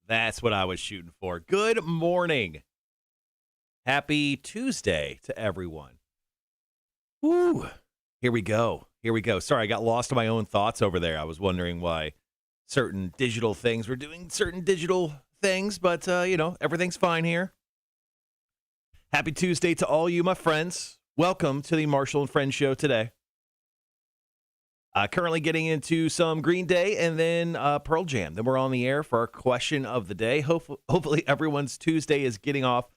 That's what I was shooting for. Good morning. Happy Tuesday to everyone. Woo. Here we go. Sorry, I got lost in my own thoughts over there. I was wondering why certain digital things were doing certain digital things, but, everything's fine here. Happy Tuesday to all you, my friends. Welcome to the Marshall and Friends show today. Currently getting into some Green Day and then Pearl Jam. Then we're on the air for our question of the day. Hopefully everyone's Tuesday is getting off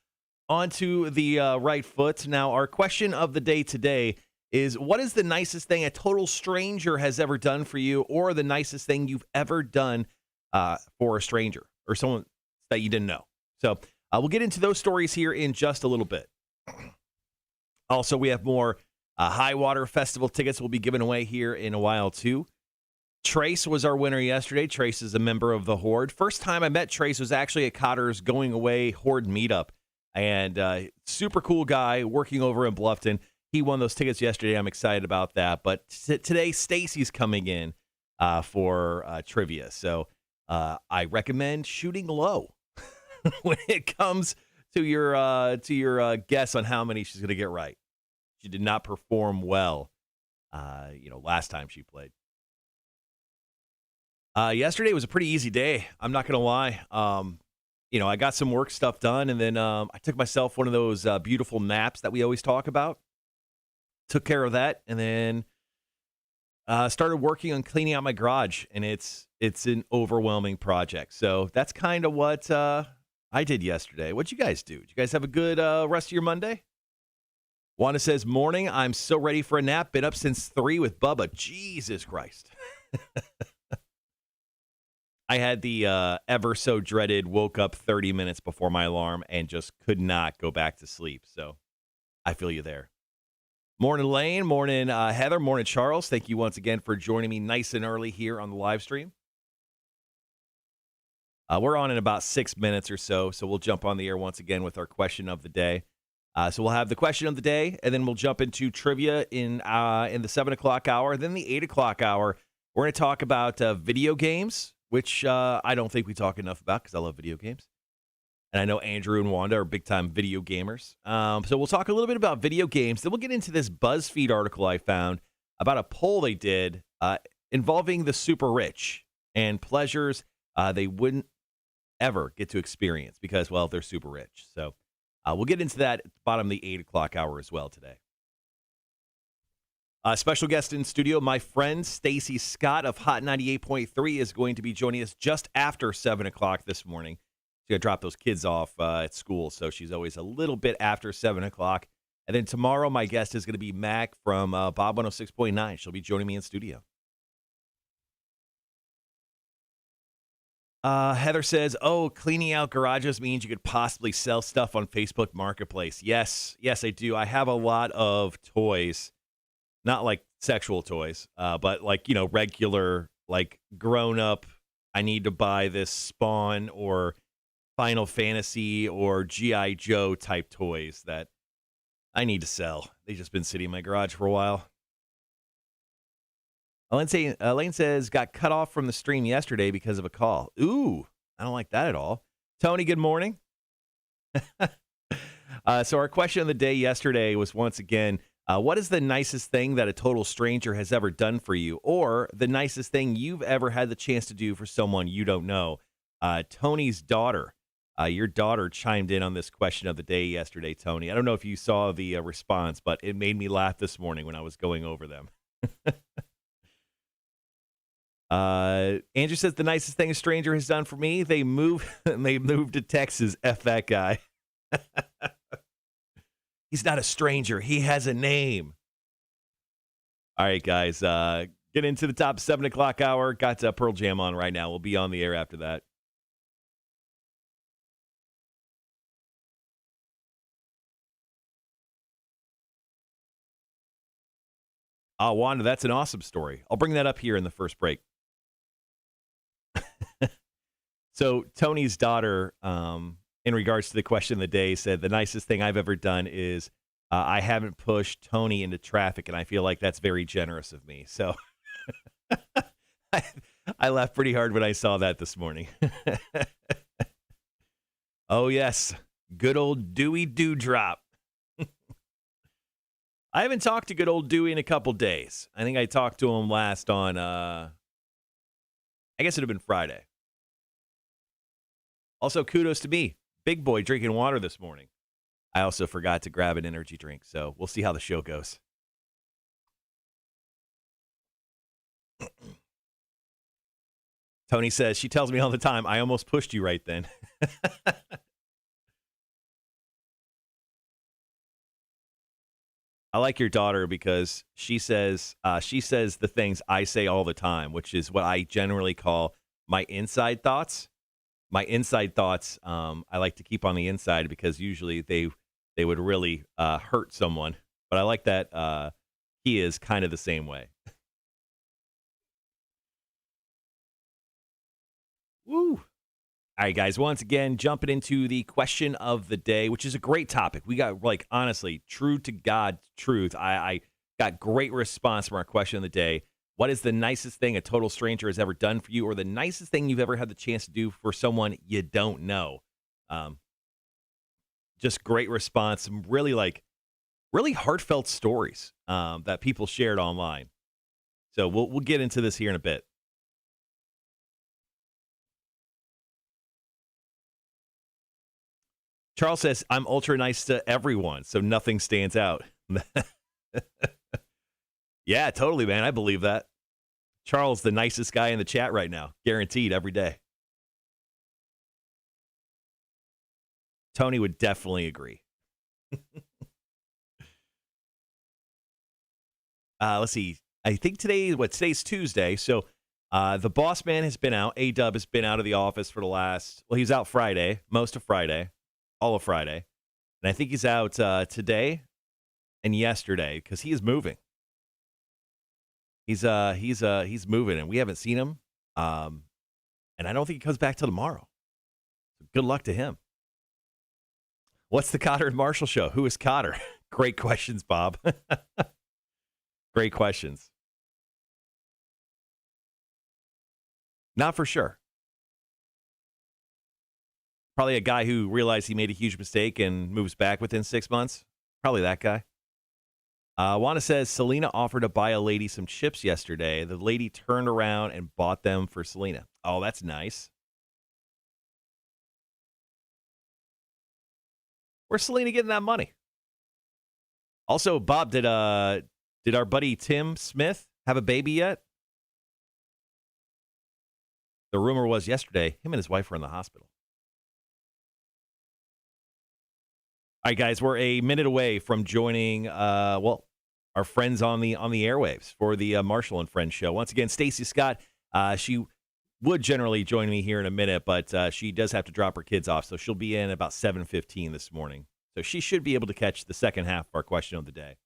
onto the right foot. Now, our question of the day today is, what is the nicest thing a total stranger has ever done for you, or the nicest thing you've ever done for a stranger or someone that you didn't know? So we'll get into those stories here in just a little bit. Also, we have more High Water Festival tickets will be given away here in a while, too. Trace was our winner yesterday. Trace is a member of the Horde. First time I met Trace was actually at Cotter's Going Away Horde meetup. And super cool guy working over in Bluffton. He won those tickets yesterday. I'm excited about that. But today, Stacy's coming in for trivia. So I recommend shooting low when it comes to your guess on how many she's going to get right. She did not perform well, last time she played. Yesterday was a pretty easy day. I'm not going to lie. I got some work stuff done, and then I took myself one of those beautiful naps that we always talk about. Took care of that, and then started working on cleaning out my garage, and it's an overwhelming project. So that's kind of what I did yesterday. What'd you guys do? Did you guys have a good rest of your Monday? Wanda says, morning, I'm so ready for a nap. Been up since 3 with Bubba. Jesus Christ. I had the ever so dreaded woke up 30 minutes before my alarm and just could not go back to sleep. So I feel you there. Morning, Lane. Morning, Heather. Morning, Charles. Thank you once again for joining me nice and early here on the live stream. We're on in about 6 minutes or so we'll jump on the air once again with our question of the day. So we'll have the question of the day, and then we'll jump into trivia in the 7 o'clock hour. Then the 8 o'clock hour, we're going to talk about video games, which I don't think we talk enough about because I love video games. And I know Andrew and Wanda are big-time video gamers. So we'll talk a little bit about video games. Then we'll get into this BuzzFeed article I found about a poll they did involving the super rich and pleasures they wouldn't ever get to experience because, well, they're super rich. So we'll get into that at the bottom of the 8 o'clock hour as well today. Special guest in studio, my friend Stacy Scott of Hot 98.3 is going to be joining us just after 7 o'clock this morning. She's going to drop those kids off at school, so she's always a little bit after 7 o'clock. And then tomorrow, my guest is going to be Mac from Bob 106.9. She'll be joining me in studio. Heather says, cleaning out garages means you could possibly sell stuff on Facebook Marketplace. Yes, I do. I have a lot of toys, not like sexual toys, but like, regular, like grown up, I need to buy this Spawn or Final Fantasy or G.I. Joe type toys that I need to sell. They've just been sitting in my garage for a while. Elaine says, got cut off from the stream yesterday because of a call. Ooh, I don't like that at all. Tony, good morning. So our question of the day yesterday was once again, what is the nicest thing that a total stranger has ever done for you, or the nicest thing you've ever had the chance to do for someone you don't know? Tony's daughter, your daughter chimed in on this question of the day yesterday, Tony. I don't know if you saw the response, but it made me laugh this morning when I was going over them. Andrew says the nicest thing a stranger has done for me, they moved to Texas. F that guy. He's not a stranger. He has a name. All right, guys. Get into the top 7 o'clock hour. Got Pearl Jam on right now. We'll be on the air after that. Wanda, that's an awesome story. I'll bring that up here in the first break. So Tony's daughter, in regards to the question of the day, said the nicest thing I've ever done is I haven't pushed Tony into traffic, and I feel like that's very generous of me. So I laughed pretty hard when I saw that this morning. Oh, yes. Good old Dewey Dewdrop. I haven't talked to good old Dewey in a couple days. I think I talked to him last on, I guess it would have been Friday. Also, kudos to me. Big boy drinking water this morning. I also forgot to grab an energy drink, so we'll see how the show goes. Tony says, she tells me all the time, I almost pushed you right then. I like your daughter because she says the things I say all the time, which is what I generally call my inside thoughts. My inside thoughts, I like to keep on the inside because usually they would really hurt someone. But I like that he is kind of the same way. Woo! All right, guys, once again, jumping into the question of the day, which is a great topic. We got, like, honestly, true to God truth. I got great response from our question of the day. What is the nicest thing a total stranger has ever done for you, or the nicest thing you've ever had the chance to do for someone you don't know? Just great response. Some really heartfelt stories that people shared online. So we'll get into this here in a bit. Charles says, I'm ultra nice to everyone, so nothing stands out. Yeah, totally, man. I believe that. Charles, the nicest guy in the chat right now. Guaranteed every day. Tony would definitely agree. Let's see. I think today's Tuesday, so the boss man has been out. A-Dub has been out of the office for he was out Friday, most of Friday. All of Friday. And I think he's out today and yesterday because he is moving. He's moving and we haven't seen him. And I don't think he comes back till tomorrow. So good luck to him. What's the Cotter and Marshall show? Who is Cotter? Great questions, Bob. Great questions. Not for sure. Probably a guy who realized he made a huge mistake and moves back within 6 months. Probably that guy. Wanda says, Selena offered to buy a lady some chips yesterday. The lady turned around and bought them for Selena. Oh, that's nice. Where's Selena getting that money? Also, Bob, did our buddy Tim Smith have a baby yet? The rumor was yesterday, him and his wife were in the hospital. All right, guys, we're a minute away from joining, our friends on the airwaves for the Marshall and Friends show. Once again, Stacy Scott, she would generally join me here in a minute, but she does have to drop her kids off, so she'll be in about 7:15 this morning. So she should be able to catch the second half of our question of the day.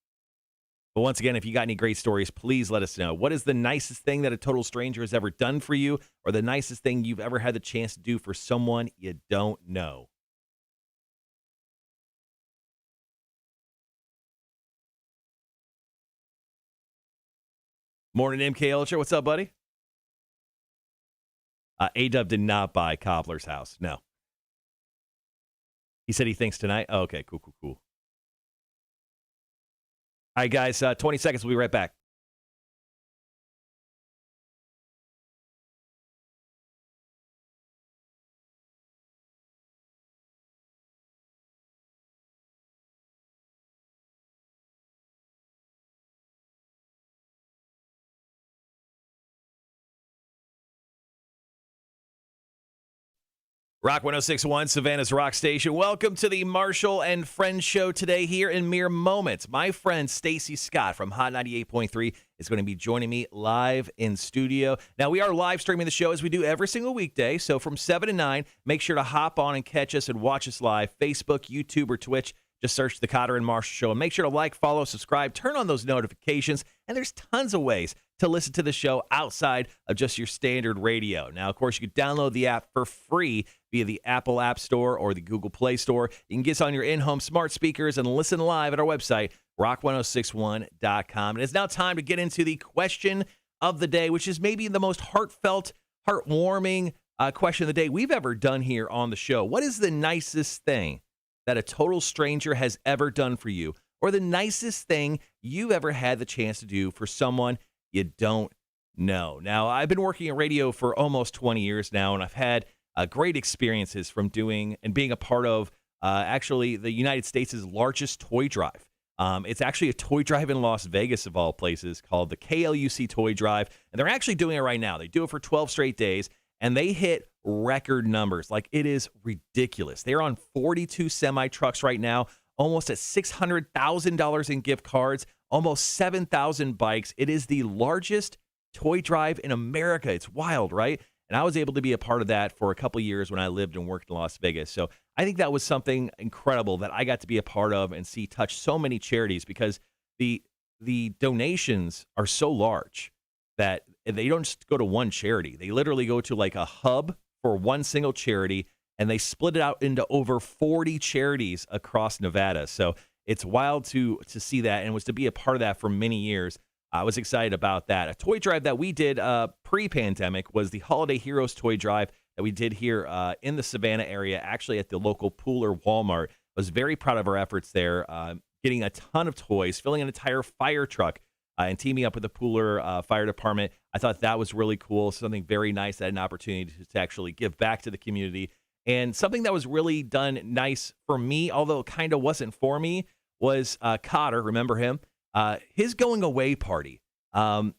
But once again, if you got any great stories, please let us know. What is the nicest thing that a total stranger has ever done for you, or the nicest thing you've ever had the chance to do for someone you don't know? Morning, MK Ultra. What's up, buddy? A-Dub did not buy Cobbler's house. No. He said he thinks tonight. Oh, okay, cool. All right, guys, 20 seconds. We'll be right back. Rock 106.1, Savannah's Rock Station. Welcome to the Marshall and Friends show today here in mere moments. My friend Stacy Scott from Hot 98.3 is going to be joining me live in studio. Now, we are live streaming the show as we do every single weekday, so from 7 to 9, make sure to hop on and catch us and watch us live, Facebook, YouTube, or Twitch. Just search the Cotter and Marshall Show. And make sure to like, follow, subscribe, turn on those notifications. And there's tons of ways to listen to the show outside of just your standard radio. Now, of course, you can download the app for free via the Apple App Store or the Google Play Store. You can get us on your in-home smart speakers and listen live at our website, rock1061.com. And it's now time to get into the question of the day, which is maybe the most heartfelt, heartwarming, question of the day we've ever done here on the show. What is the nicest thing that a total stranger has ever done for you? Or the nicest thing you've ever had the chance to do for someone you don't know? Now, I've been working in radio for almost 20 years now, and I've had great experiences from doing and being a part of actually the United States' largest toy drive. It's actually a toy drive in Las Vegas, of all places, called the KLUC Toy Drive. And they're actually doing it right now. They do it for 12 straight days, and they hit record numbers. Like, it is ridiculous. They're on 42 semi-trucks right now, almost at $600,000 in gift cards, almost 7,000 bikes. It is the largest toy drive in America. It's wild, right? And I was able to be a part of that for a couple years when I lived and worked in Las Vegas. So I think that was something incredible that I got to be a part of and see touch so many charities, because the donations are so large that they don't just go to one charity. They literally go to like a hub for one single charity, and they split it out into over 40 charities across Nevada. So it's wild to see that, and was to be a part of that for many years. I was excited about that. A toy drive that we did pre-pandemic was the Holiday Heroes toy drive that we did here in the Savannah area, actually at the local Pooler Walmart. I was very proud of our efforts there, getting a ton of toys, filling an entire fire truck, and teaming up with the Pooler Fire Department. I thought that was really cool, something very nice. I had an opportunity to actually give back to the community. And something that was really done nice for me, although it kind of wasn't for me, was Cotter, remember him? His going away party. All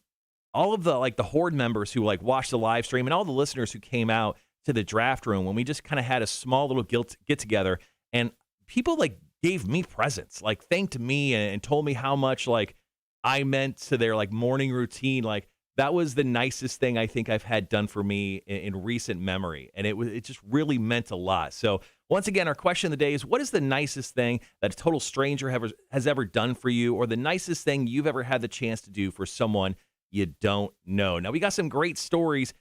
of the Horde members who watched the live stream, and all the listeners who came out to the draft room when we just kind of had a small little get together, and people gave me presents, thanked me and told me how much I meant to their morning routine. That was the nicest thing I think I've had done for me in recent memory, and it just really meant a lot. So once again, our question of the day is, what is the nicest thing that a total stranger has ever done for you, or the nicest thing you've ever had the chance to do for someone you don't know? Now, we got some great stories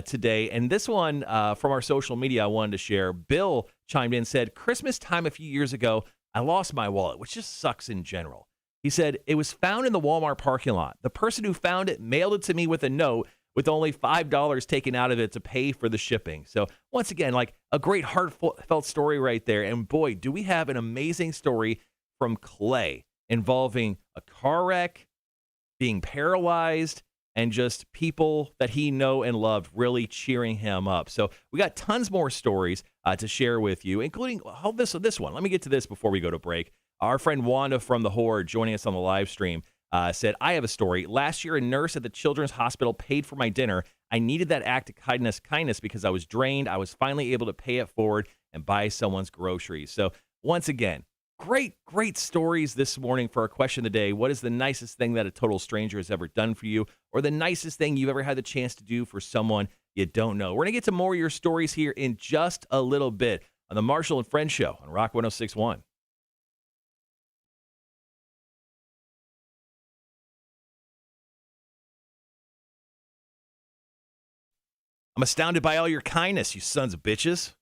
today, and this one from our social media I wanted to share. Bill chimed in and said, Christmas time a few years ago, I lost my wallet, which just sucks in general. He said, it was found in the Walmart parking lot. The person who found it mailed it to me with a note with only $5 taken out of it to pay for the shipping. So once again, a great heartfelt story right there. And boy, do we have an amazing story from Clay involving a car wreck, being paralyzed, and just people that he know and loved really cheering him up. So we got tons more stories to share with you, including this one. Let me get to this before we go to break. Our friend Wanda from the Horde, joining us on the live stream, said, I have a story. Last year, a nurse at the Children's Hospital paid for my dinner. I needed that act of kindness because I was drained. I was finally able to pay it forward and buy someone's groceries. So once again, great stories this morning for our question of the day. What is the nicest thing that a total stranger has ever done for you, or the nicest thing you've ever had the chance to do for someone you don't know? We're going to get to more of your stories here in just a little bit on the Marshall and Friends Show on Rock 106.1. I'm astounded by all your kindness, you sons of bitches.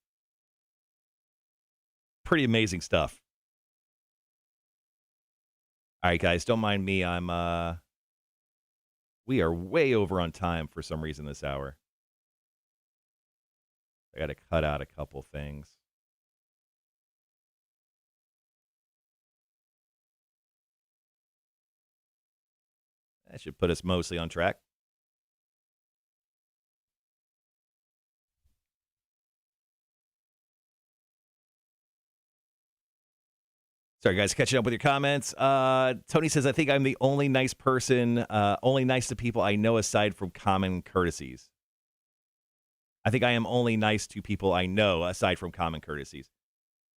Pretty amazing stuff. All right, guys, don't mind me. We are way over on time for some reason this hour. I got to cut out a couple things. That should put us mostly on track. Sorry, guys, catching up with your comments. Tony says, I think I'm the only nice person, only nice to people I know aside from common courtesies. I think I am only nice to people I know aside from common courtesies.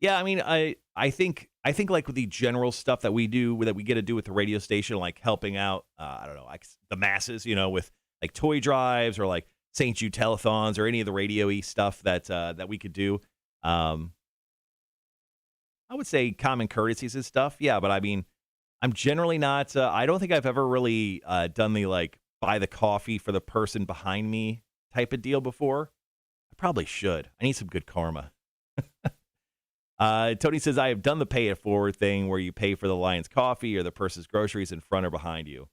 Yeah, I mean, I think with the general stuff that we do, that we get to do with the radio station, like helping out, I don't know, like the masses, with toy drives or St. Jude telethons or any of the radio-y stuff that we could do. I would say common courtesies and stuff. Yeah, but I mean, I'm generally not, I don't think I've ever really done the buy the coffee for the person behind me type of deal before. I probably should. I need some good karma. Tony says, I have done the pay it forward thing where you pay for the Lion's coffee or the person's groceries in front or behind you.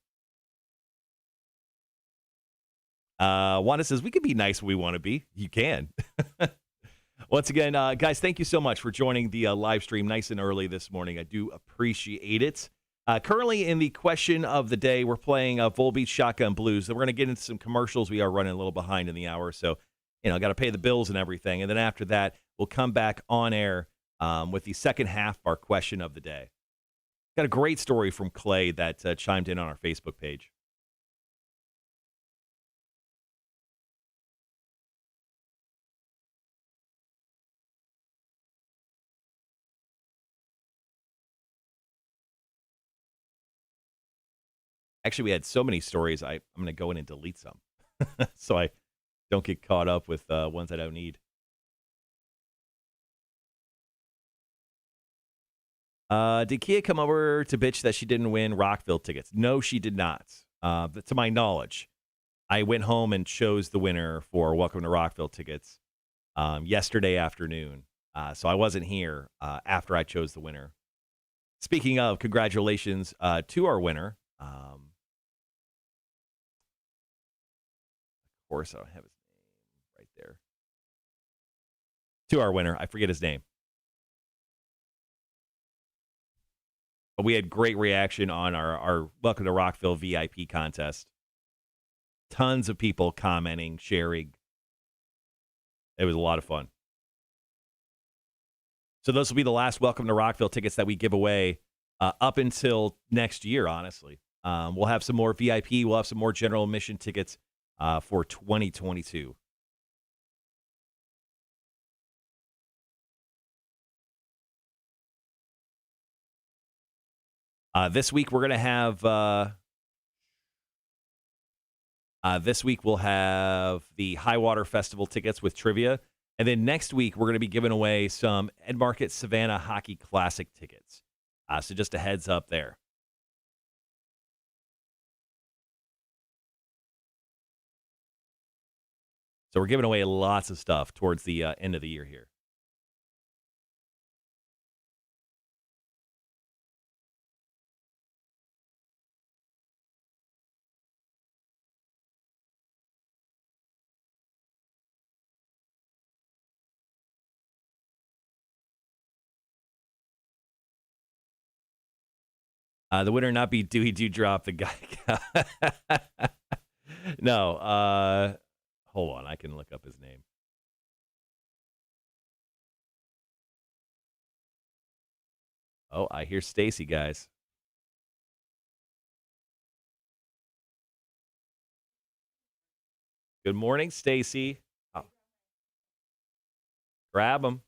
Wanda says, we can be nice when we want to be. You can. Once again, guys, thank you so much for joining the live stream nice and early this morning. I do appreciate it. Currently in the question of the day, we're playing Volbeat Shotgun Blues. Then we're going to get into some commercials. We are running a little behind in the hour, so got to pay the bills and everything. And then after that, we'll come back on air with the second half of our question of the day. Got a great story from Clay that chimed in on our Facebook page. Actually, we had so many stories, I'm going to go in and delete some so I don't get caught up with ones I don't need. Did Kia come over to bitch that she didn't win Rockville tickets? No, she did not. To my knowledge, I went home and chose the winner for Welcome to Rockville tickets yesterday afternoon. So I wasn't here after I chose the winner. Speaking of, congratulations to our winner. Of course, I don't have his name right there. To our winner. I forget his name. But we had great reaction on our Welcome to Rockville VIP contest. Tons of people commenting, sharing. It was a lot of fun. So those will be the last Welcome to Rockville tickets that we give away up until next year, honestly. We'll have some more VIP. We'll have some more general admission tickets for 2022. This week we're going to have this week we'll have the High Water Festival tickets with trivia. And then next week we're going to be giving away some Ed Market Savannah Hockey Classic tickets. So just a heads up there. So we're giving away lots of stuff towards the end of the year here. The winner not be Dewey Dewdrop, the guy. No. Hold on. I can look up his name. Oh, I hear Stacy, guys. Good morning, Stacy. Oh. Grab him.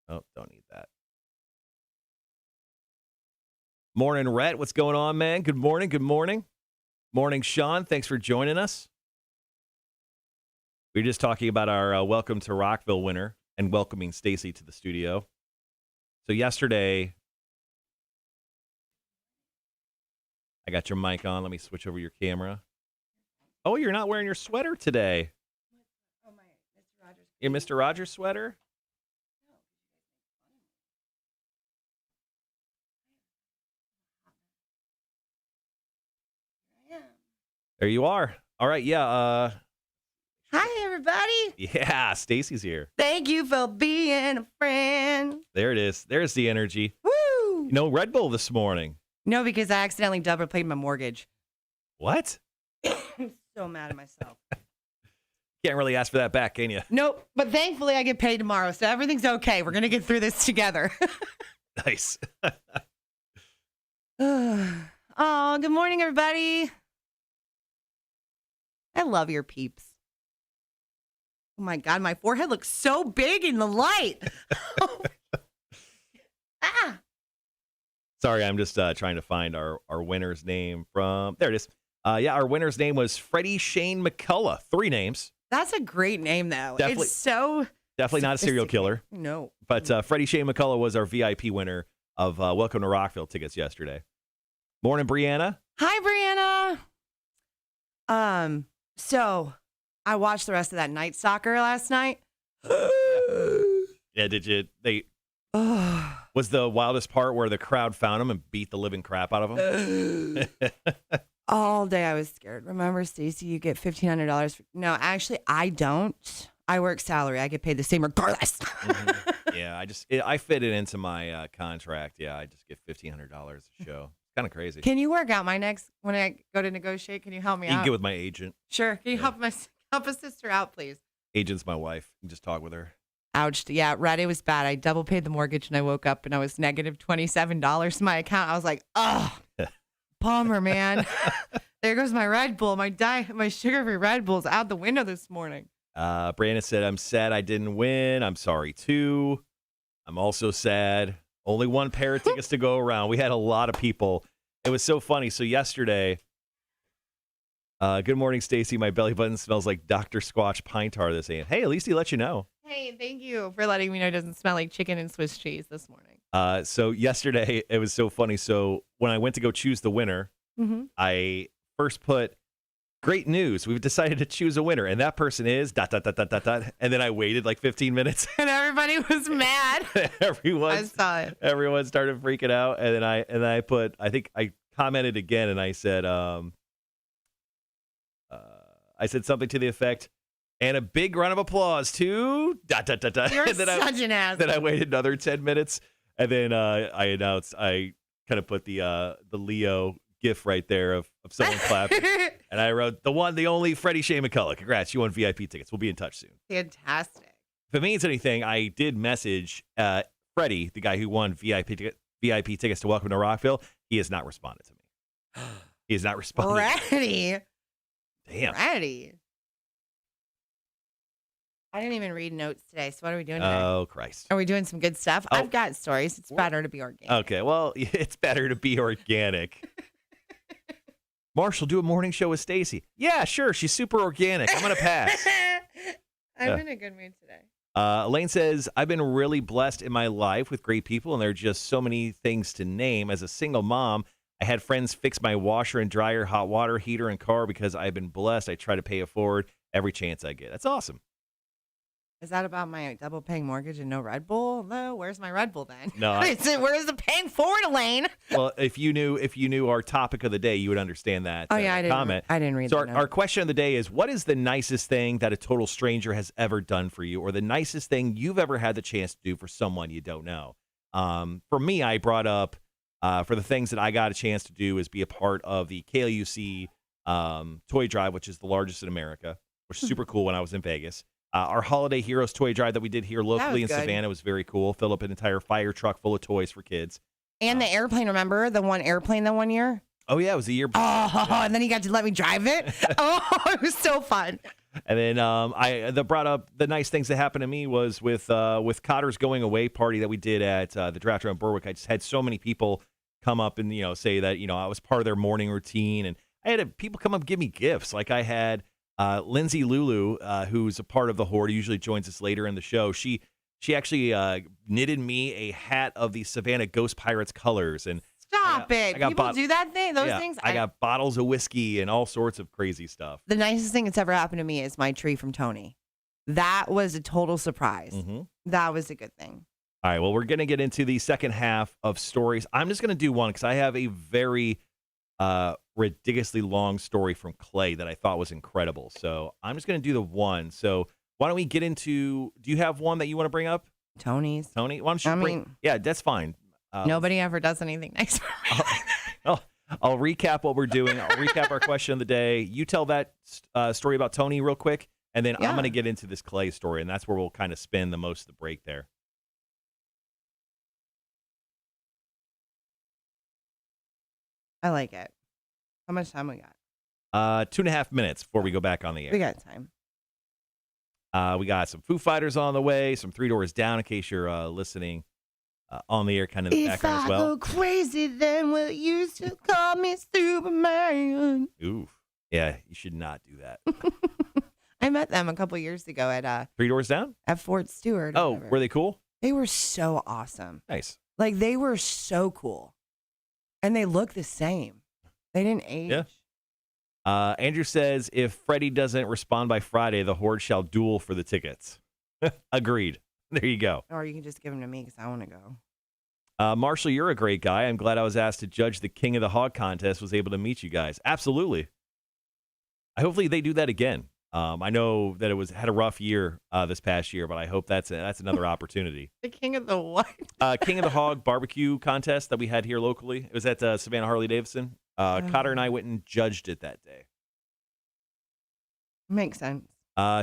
Oh, don't need that. Morning, Rhett. What's going on, man? Good morning. Good morning. Morning, Sean. Thanks for joining us. We were just talking about our Welcome to Rockville winner and welcoming Stacy to the studio. So yesterday, I got your mic on. Let me switch over your camera. Oh, you're not wearing your sweater today. Oh, my Mr. Rogers. Your Mr. Rogers sweater? There you are. All right, yeah. Hi, everybody. Yeah, Stacy's here. Thank you for being a friend. There it is. There's the energy. Woo! No Red Bull this morning. No, because I accidentally double paid my mortgage. What? I'm so mad at myself. Can't really ask for that back, can you? Nope, but thankfully I get paid tomorrow, so everything's okay. We're going to get through this together. Nice. Oh, good morning, everybody. I love your peeps. Oh, my God, my forehead looks so big in the light. Ah. Sorry, I'm just trying to find our winner's name from... There it is. Yeah, our winner's name was Freddie Shane McCullough. 3 names. That's a great name, though. Definitely, it's so... Definitely not a serial killer. No. But Freddie Shane McCullough was our VIP winner of Welcome to Rockville tickets yesterday. Morning, Brianna. Hi, Brianna. So I watched the rest of that night soccer last night. Yeah, did you? Was the wildest part where the crowd found him and beat the living crap out of him? All day I was scared. Remember, Stacy, you get $1,500. No, actually, I don't. I work salary. I get paid the same regardless. Yeah, I fit it into my contract. Yeah, I just get $1,500 a show. Kind of crazy. Can you work out my next when I go to negotiate? Can you help me You out? can get with my agent. Sure. Can you help a sister out, please? Agent's my wife. You can just talk with her. Ouch. Yeah, Friday was bad. I double paid the mortgage and I woke up and I was negative $27 in my account. I was like, oh, bummer, man. There goes my Red Bull. My sugar-free Red Bull's out the window this morning. Brandon said, I'm sad I didn't win. I'm sorry, too. I'm also sad. Only one pair of tickets to go around. We had a lot of people. It was so funny. So yesterday, good morning, Stacy. My belly button smells like Dr. Squatch pine tar this AM. Hey, at least he let you know. Hey, thank you for letting me know it doesn't smell like chicken and Swiss cheese this morning. So yesterday, it was so funny. So when I went to go choose the winner, I first put, great news. We've decided to choose a winner. And that person is ... And then I waited like 15 minutes. And everybody was mad. I saw it. Everyone started freaking out. And then I put, I think I commented again and I said, something to the effect, and a big round of applause to ... You're such an ass. Then I waited another 10 minutes. And then I announced, I kind of put the Leo GIF right there of someone clapping. And I wrote, the one, the only Freddie Shea McCullough. Congrats, you won VIP tickets. We'll be in touch soon. Fantastic. If it means anything, I did message Freddie, the guy who won VIP tickets to Welcome to Rockville. He has not responded to me. He has not responded. Freddie. Damn. Freddie. I didn't even read notes today. So what are we doing today? Oh, Christ. Are we doing some good stuff? Oh. I've got stories. It's better to be organic. Okay, well, it's better to be organic. Marshall, do a morning show with Stacy. Yeah, sure. She's super organic. I'm going to pass. I'm in a good mood today. Elaine says, I've been really blessed in my life with great people, and there are just so many things to name. As a single mom, I had friends fix my washer and dryer, hot water heater, and car because I've been blessed. I try to pay it forward every chance I get. That's awesome. Is that about my double paying mortgage and no Red Bull? No, where's my Red Bull then? No. Where's the paying forward, Elaine? Well, if you knew our topic of the day, you would understand that. Oh, yeah, I didn't read so that. So our question of the day is, what is the nicest thing that a total stranger has ever done for you, or the nicest thing you've ever had the chance to do for someone you don't know? For me, I brought up, for the things that I got a chance to do is be a part of the KLUC toy drive, which is the largest in America, which is super cool when I was in Vegas. Our Holiday Heroes toy drive that we did here locally in Savannah was very cool. Fill up an entire fire truck full of toys for kids. And the airplane, remember? The one airplane that one year? Oh, yeah, it was a year before. Oh, yeah. And then he got to let me drive it? Oh, it was so fun. And then I brought up the nice things that happened to me was with Cotter's going away party that we did at the Draft Round Berwick. I just had so many people come up and, say that, I was part of their morning routine. And I had people come up and give me gifts. Like I had Lindsay Lulu, who's a part of the Horde, usually joins us later in the show. She actually knitted me a hat of the Savannah Ghost Pirates colors. And Stop it. People do that thing? Those things? I got bottles of whiskey and all sorts of crazy stuff. The nicest thing that's ever happened to me is my tree from Tony. That was a total surprise. Mm-hmm. That was a good thing. All right, well, we're going to get into the second half of stories. I'm just going to do one because I have a very ridiculously long story from Clay that I thought was incredible. So I'm just going to do the one. So why don't we get into, do you have one that you want to bring up? Tony? Why don't you bring, yeah, that's fine. Nobody ever does anything nice for me. I'll recap what we're doing. I'll recap our question of the day. You tell that story about Tony real quick, and then I'm going to get into this Clay story, and that's where we'll kind of spend the most of the break there. I like it. How much time we got? 2.5 minutes before we go back on the air. We got time. We got some Foo Fighters on the way, some Three Doors Down in case you're listening on the air kind of in the background as well. If I go crazy, then will you used to call me Superman? Ooh. Yeah, you should not do that. I met them a couple years ago at Three Doors Down? At Fort Stewart. Oh, were they cool? They were so awesome. Nice. Like, they were so cool. And they look the same. They didn't age. Yeah. Andrew says, if Freddie doesn't respond by Friday, the Horde shall duel for the tickets. Agreed. There you go. Or you can just give them to me because I want to go. Marshall, you're a great guy. I'm glad I was asked to judge the King of the Hog contest, was able to meet you guys. Absolutely. Hopefully they do that again. I know that it had a rough year this past year, but I hope that's another opportunity. The king of the what? King of the Hog barbecue contest that we had here locally. It was at Savannah Harley-Davidson. Cotter and I went and judged it that day. Makes sense.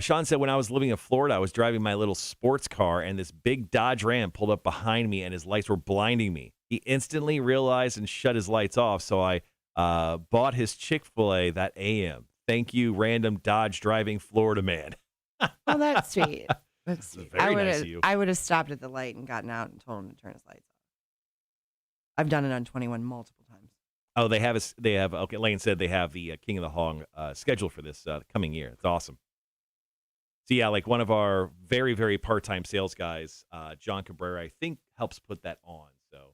Sean said, when I was living in Florida, I was driving my little sports car, and this big Dodge Ram pulled up behind me, and his lights were blinding me. He instantly realized and shut his lights off, so I bought his Chick-fil-A that AM. Thank you, random Dodge driving Florida man. Oh, that's sweet. That's sweet. Very nice of you. I would have stopped at the light and gotten out and told him to turn his lights off. I've done it on 21 multiple times. Oh, they have. Okay, Lane said they have the King of the Hog scheduled for this coming year. It's awesome. So yeah, like one of our very, very part-time sales guys, John Cabrera, I think helps put that on. So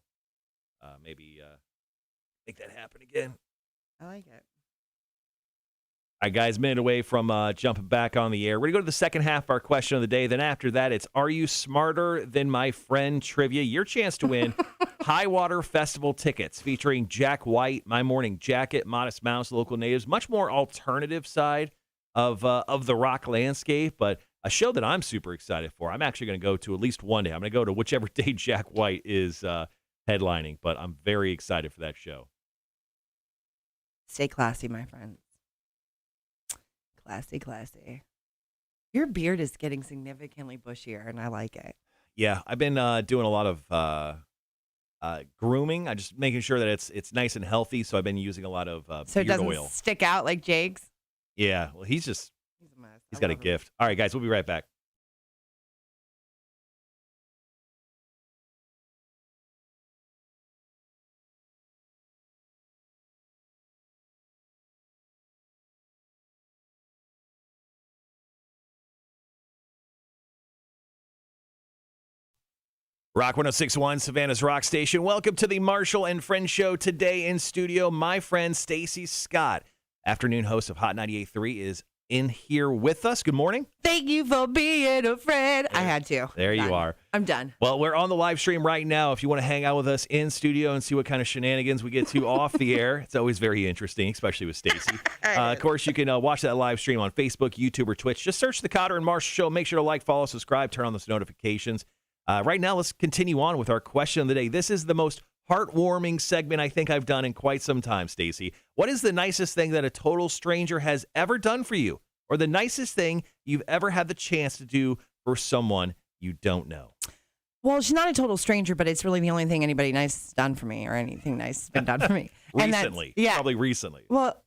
maybe make that happen again. I like it. All right, guys, minute away from jumping back on the air. We're going to go to the second half of our question of the day. Then after that, it's Are You Smarter Than My Friend Trivia? Your chance to win High Water Festival tickets featuring Jack White, My Morning Jacket, Modest Mouse, Local Natives, much more alternative side of the rock landscape, but a show that I'm super excited for. I'm actually going to go to at least one day. I'm going to go to whichever day Jack White is headlining, but I'm very excited for that show. Stay classy, my friends. Classy, classy. Your beard is getting significantly bushier, and I like it. Yeah, I've been doing a lot of grooming. I'm just making sure that it's nice and healthy, so I've been using a lot of so it beard doesn't oil. Stick out like Jake's? Yeah, well, he's a mess. He's got a gift. All right, guys, we'll be right back. Rock 106.1, Savannah's Rock Station. Welcome to the Marshall and Friends Show. Today in studio, my friend Stacy Scott, afternoon host of Hot 98.3, is in here with us. Good morning. Thank you for being a friend. I had to. There you are. I'm done. Well, we're on the live stream right now. If you want to hang out with us in studio and see what kind of shenanigans we get to off the air, it's always very interesting, especially with Stacy. Of course, you can watch that live stream on Facebook, YouTube, or Twitch. Just search the Cotter and Marshall Show. Make sure to like, follow, subscribe, turn on those notifications. Right now, let's continue on with our question of the day. This is the most heartwarming segment I think I've done in quite some time, Stacy. What is the nicest thing that a total stranger has ever done for you? Or the nicest thing you've ever had the chance to do for someone you don't know? Well, she's not a total stranger, but it's really the only thing anybody nice has done for me or anything nice has been done for me. Recently. Yeah. Probably recently. Well,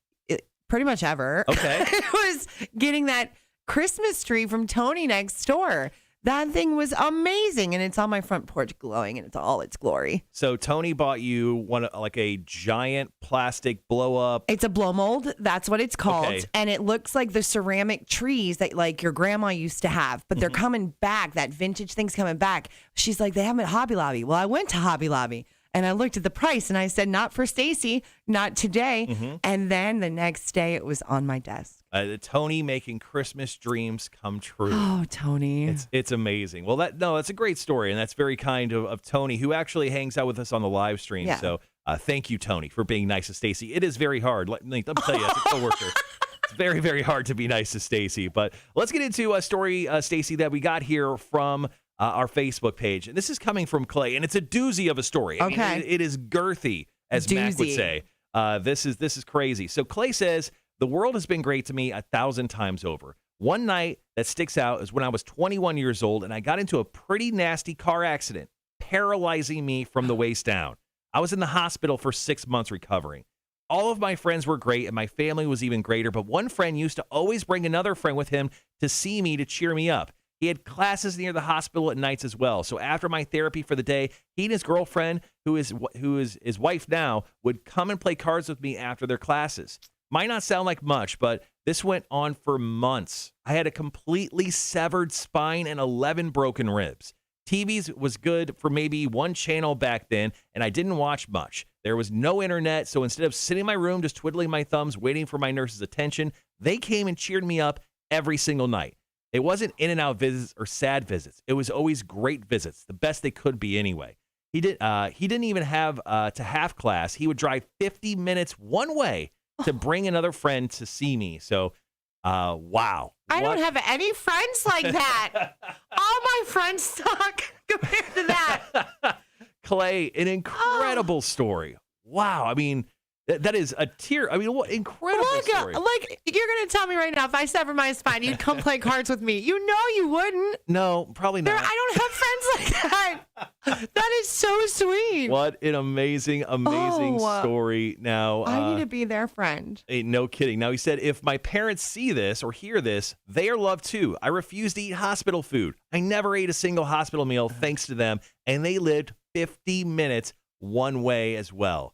pretty much ever. Okay. It was getting that Christmas tree from Tony next door. That thing was amazing, and it's on my front porch glowing, and it's all its glory. So Tony bought you like a giant plastic blow-up. It's a blow mold. That's what it's called. Okay. And it looks like the ceramic trees that like your grandma used to have, but they're coming back. That vintage thing's coming back. She's like, they have them at Hobby Lobby. Well, I went to Hobby Lobby, and I looked at the price, and I said, not for Stacy, not today. And then the next day, it was on my desk. Tony making Christmas dreams come true. Oh, Tony. It's amazing. Well, that's a great story, and that's very kind of Tony, who actually hangs out with us on the live stream. Yeah. So thank you, Tony, for being nice to Stacy. It is very hard. Let me tell you, as a coworker, it's very, very hard to be nice to Stacy. But let's get into a story, Stacy, that we got here from our Facebook page. And this is coming from Clay, and it's a doozy of a story. I mean, it is girthy, as Mac would say. This is crazy. So Clay says, the world has been great to me 1,000 times over. One night that sticks out is when I was 21 years old, and I got into a pretty nasty car accident, paralyzing me from the waist down. I was in the hospital for 6 months recovering. All of my friends were great, and my family was even greater, but one friend used to always bring another friend with him to see me to cheer me up. He had classes near the hospital at nights as well. So after my therapy for the day, he and his girlfriend, who is his wife now, would come and play cards with me after their classes. Might not sound like much, but this went on for months. I had a completely severed spine and 11 broken ribs. TVs was good for maybe one channel back then, and I didn't watch much. There was no internet, so instead of sitting in my room just twiddling my thumbs, waiting for my nurse's attention, they came and cheered me up every single night. It wasn't in and out visits or sad visits. It was always great visits, the best they could be anyway. He didn't even have to half class. He would drive 50 minutes one way to bring another friend to see me. So, wow. I don't have any friends like that. All my friends suck compared to that. Clay, an incredible story. Wow. I mean, that is a tear. I mean, what incredible story. Like, you're going to tell me right now, if I severed my spine, you'd come play cards with me. You know you wouldn't. No, probably not. I don't have friends like that. That is so sweet. What an amazing story. Now, I need to be their friend. No kidding. Now, he said, if my parents see this or hear this, they are loved too. I refuse to eat hospital food. I never ate a single hospital meal thanks to them, and they lived 50 minutes one way as well.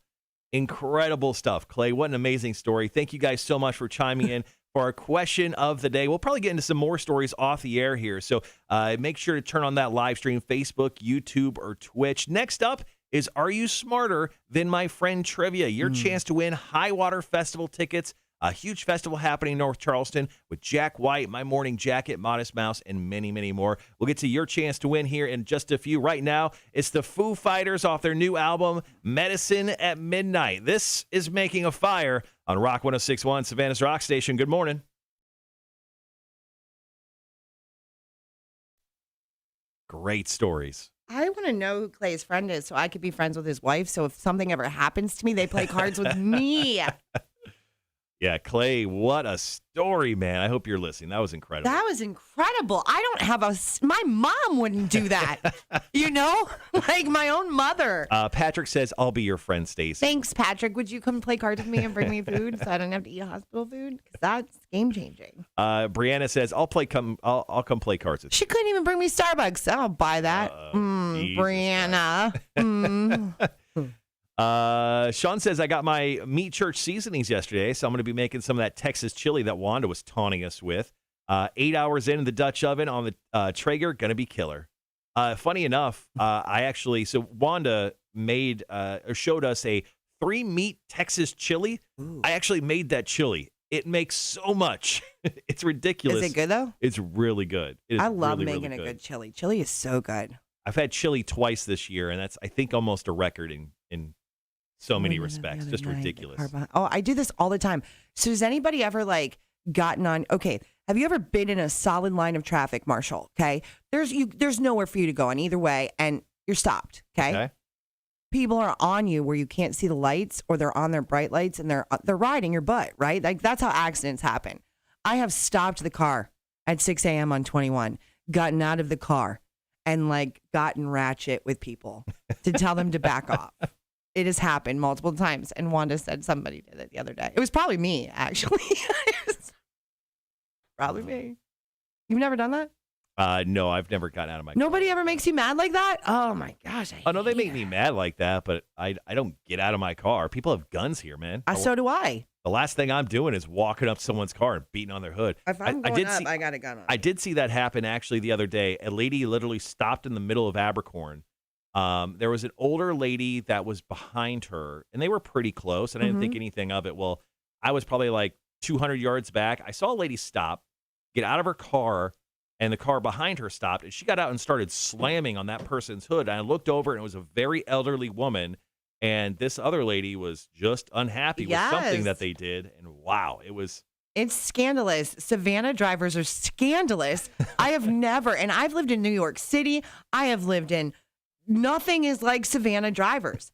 Incredible stuff, Clay. What an amazing story. Thank you guys so much for chiming in for our question of the day. We'll probably get into some more stories off the air here. So make sure to turn on that live stream, Facebook, YouTube, or Twitch. Next up is Are You Smarter Than My Friend Trivia? Your chance to win High Water Festival tickets. A huge festival happening in North Charleston with Jack White, My Morning Jacket, Modest Mouse, and many, many more. We'll get to your chance to win here in just a few. Right now, it's the Foo Fighters off their new album, Medicine at Midnight. This is Making a Fire on Rock 106.1, Savannah's Rock Station. Good morning. Great stories. I want to know who Clay's friend is so I could be friends with his wife. So if something ever happens to me, they play cards with me. Yeah, Clay, what a story, man. I hope you're listening. That was incredible. That was incredible. I don't have my mom wouldn't do that. You know, like my own mother. Patrick says, I'll be your friend, Stacy. Thanks, Patrick. Would you come play cards with me and bring me food so I don't have to eat hospital food? Because that's game changing. Brianna says, I'll come play cards with you. She couldn't even bring me Starbucks. I'll buy that. Brianna. Sean says, I got my meat church seasonings yesterday, so I'm going to be making some of that Texas chili that Wanda was taunting us with. 8 hours in the Dutch oven on the Traeger, going to be killer. Funny enough, so Wanda made or showed us a 3-meat Texas chili. Ooh. I actually made that chili. It makes so much. It's ridiculous. Is it good, though? It's really good. I love making really a good chili. Chili is so good. I've had chili twice this year, and that's, I think, almost a record in so many respects. Just ridiculous. Oh, I do this all the time. So has anybody ever gotten on? Okay, have you ever been in a solid line of traffic, Marshall? Okay, there's nowhere for you to go on either way, and you're stopped. Okay. People are on you where you can't see the lights, or they're on their bright lights, and they're riding your butt. Right, like that's how accidents happen. I have stopped the car at 6 a.m. on 21, gotten out of the car, and gotten ratchet with people to tell them to back off. It has happened multiple times, and Wanda said somebody did it the other day. It was probably me, actually. Probably me. You've never done that? No, I've never gotten out of my Nobody car. ever makes you mad like that? Oh, my gosh. Oh, no, they make me mad like that, but I don't get out of my car. People have guns here, man. So do I. The last thing I'm doing is walking up someone cars and beating on their hood. If I'm going up, I got a gun on. I did see that happen, actually, the other day. A lady literally stopped in the middle of Abercorn. There was an older lady that was behind her, and they were pretty close, and I didn't think anything of it. Well, I was probably 200 yards back. I saw a lady stop, get out of her car, and the car behind her stopped, and she got out and started slamming on that person's hood. And I looked over, and it was a very elderly woman, and this other lady was just unhappy with something that they did, and wow, It's scandalous. Savannah drivers are scandalous. I have never, and I've lived in New York City. I have lived in nothing is like Savannah drivers.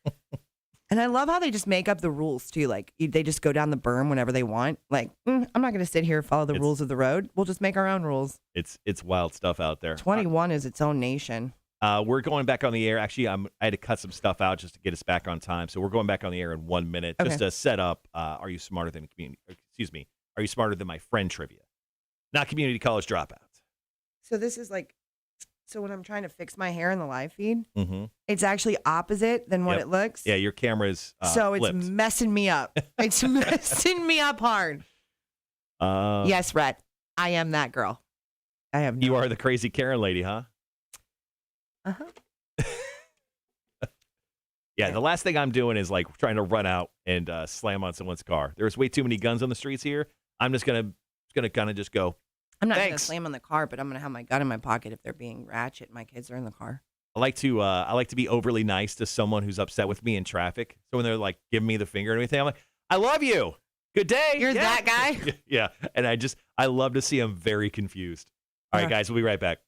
And I love how they just make up the rules too. They just go down the berm whenever they want. I'm not going to sit here and follow the rules of the road. We'll just make our own rules. It's wild stuff out there. 21 is its own nation. We're going back on the air. Actually, I had to cut some stuff out just to get us back on time. So we're going back on the air in 1 minute just to set up. Are you smarter than Are you smarter than my friend trivia? Not community college dropouts. So this is so when I'm trying to fix my hair in the live feed, it's actually opposite than what it looks. Yeah, your camera's so flipped. It's messing me up. It's messing me up hard. Yes, Rhett, I am that girl. I have. You are the crazy Karen lady, huh? Yeah, the last thing I'm doing is trying to run out and slam on someone's car. There's way too many guns on the streets here. I'm just gonna kind of just go. I'm not going to slam on the car, but I'm going to have my gun in my pocket if they're being ratchet and my kids are in the car. I like to be overly nice to someone who's upset with me in traffic. So when they're like giving me the finger and everything, I'm like, I love you. Good day. You're that guy? Yeah. And I love to see them very confused. All right, guys, we'll be right back.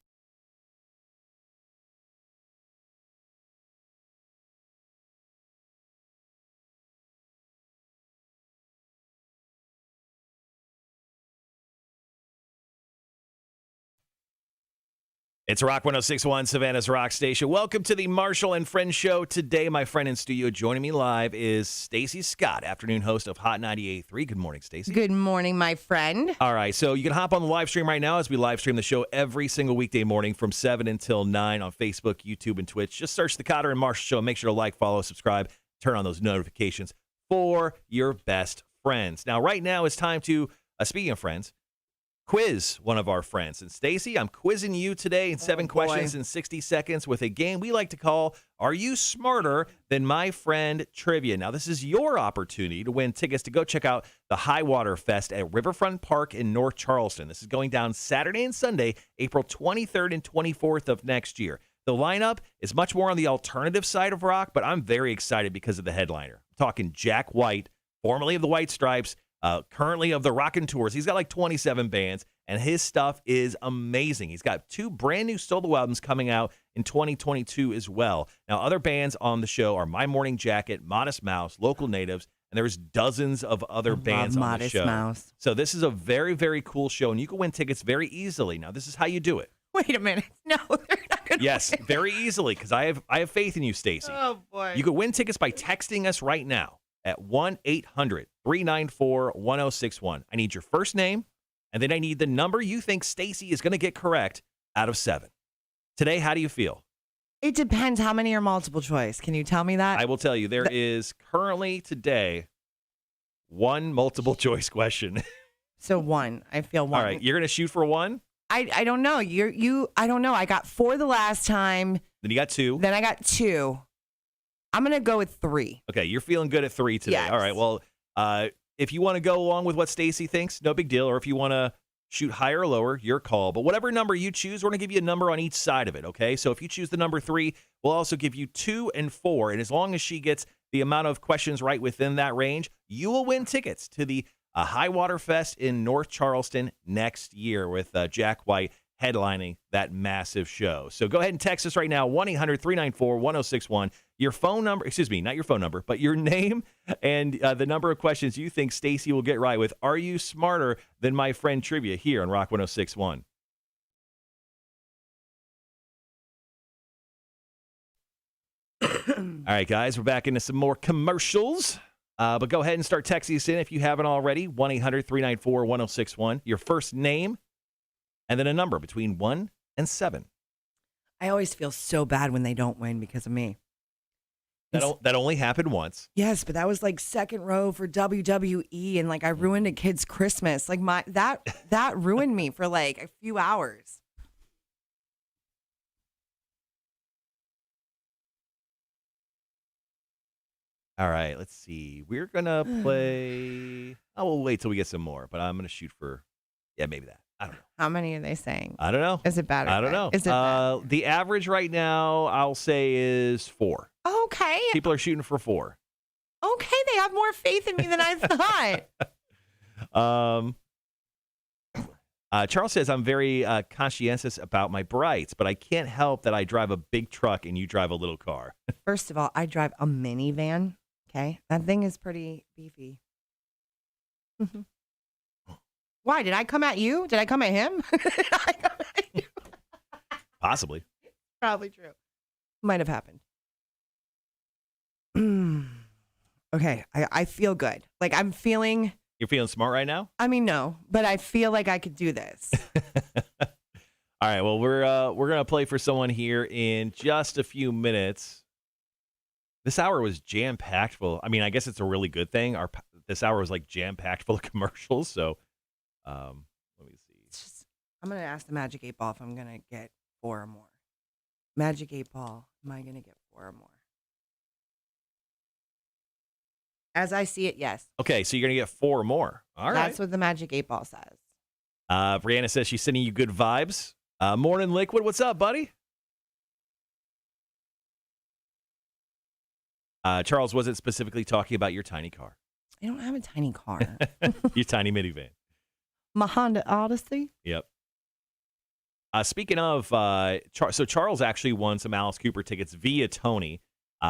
It's Rock 106.1, Savannah's Rock Station. Welcome to the Marshall and Friends Show. Today, my friend in studio joining me live is Stacy Scott, afternoon host of Hot 98.3. Good morning, Stacy. Good morning, my friend. All right, so you can hop on the live stream right now as we live stream the show every single weekday morning from 7 until 9 on Facebook, YouTube, and Twitch. Just search the Cotter and Marshall Show. Make sure to like, follow, subscribe, turn on those notifications for your best friends. Now, right now, it's time to, speaking of friends, quiz one of our friends. And Stacy, I'm quizzing you today in 7 questions in 60 seconds with a game we like to call Are You Smarter Than My Friend Trivia? Now, this is your opportunity to win tickets to go check out the High Water Fest at Riverfront Park in North Charleston. This is going down Saturday and Sunday, April 23rd and 24th of next year. The lineup is much more on the alternative side of rock, but I'm very excited because of the headliner. I'm talking Jack White, formerly of the White Stripes, currently of the Rockin' Tours. He's got like 27 bands, and his stuff is amazing. He's got 2 brand new solo albums coming out in 2022 as well. Now, other bands on the show are My Morning Jacket, Modest Mouse, Local Natives, and there's dozens of other bands on the show. Mouse. So this is a very, very cool show, and you can win tickets very easily. Now, this is how you do it. Wait a minute. No, they're not going to Yes, very easily, because I have faith in you, Stacy. Oh, boy. You can win tickets by texting us right now at 1-800-394-1061. I need your first name, and then I need the number you think Stacy is going to get correct out of 7. Today, how do you feel? It depends how many are multiple choice. Can you tell me that? I will tell you, there is currently today 1 multiple choice question. So 1. I feel 1. All right, you're going to shoot for 1? I don't know. I don't know. I got 4 the last time. Then you got 2. Then I got 2. I'm going to go with 3. Okay, you're feeling good at 3 today. Yes. All right, well, if you want to go along with what Stacy thinks, no big deal. Or if you want to shoot higher or lower, your call. But whatever number you choose, we're going to give you a number on each side of it, okay? So if you choose the number 3, we'll also give you 2 and 4. And as long as she gets the amount of questions right within that range, you will win tickets to the High Water Fest in North Charleston next year with Jack White headlining that massive show. So go ahead and text us right now, 1-800-394-1061. Your phone number, excuse me, not your phone number, but your name and the number of questions you think Stacy will get right with Are You Smarter Than My Friend Trivia here on Rock 106.1. All right, guys, we're back into some more commercials. But go ahead and start texting us in if you haven't already, 1-800-394-1061. Your first name and then a number between 1 and 7. I always feel so bad when they don't win because of me. That only happened once. Yes, but that was like second row for WWE, and like I ruined a kid's Christmas. Like that ruined me for like a few hours. All right, let's see. We're gonna play. Oh, we'll wait till we get some more, but I'm gonna shoot for, maybe that. I don't know. How many are they saying? I don't know. Is it bad? I don't know. Is it bad? The average right now, I'll say, is 4. Okay. People are shooting for 4. Okay, they have more faith in me than I thought. Charles says, I'm very conscientious about my brights, but I can't help that I drive a big truck and you drive a little car. First of all, I drive a minivan. Okay, that thing is pretty beefy. Why? Did I come at you? Did I come at him? Did I come at you? Possibly. Probably true. Might have happened. Okay, I feel good. Like I'm feeling. You're feeling smart right now? I mean, no, but I feel like I could do this. All right. Well, we're gonna play for someone here in just a few minutes. This hour was jam packed full. I mean, I guess it's a really good thing. This hour was like jam packed full of commercials. So, let me see. I'm gonna ask the Magic 8 Ball if I'm gonna get 4 or more. Magic 8 Ball, am I gonna get 4 or more? As I see it, yes. Okay, so you're going to get 4 more. All right. That's what the Magic 8 Ball says. Brianna says she's sending you good vibes. Morning Liquid, what's up, buddy? Charles wasn't specifically talking about your tiny car, I don't have a tiny car. your tiny minivan. My Honda Odyssey. Yep. Speaking of, so Charles actually won some Alice Cooper tickets via Tony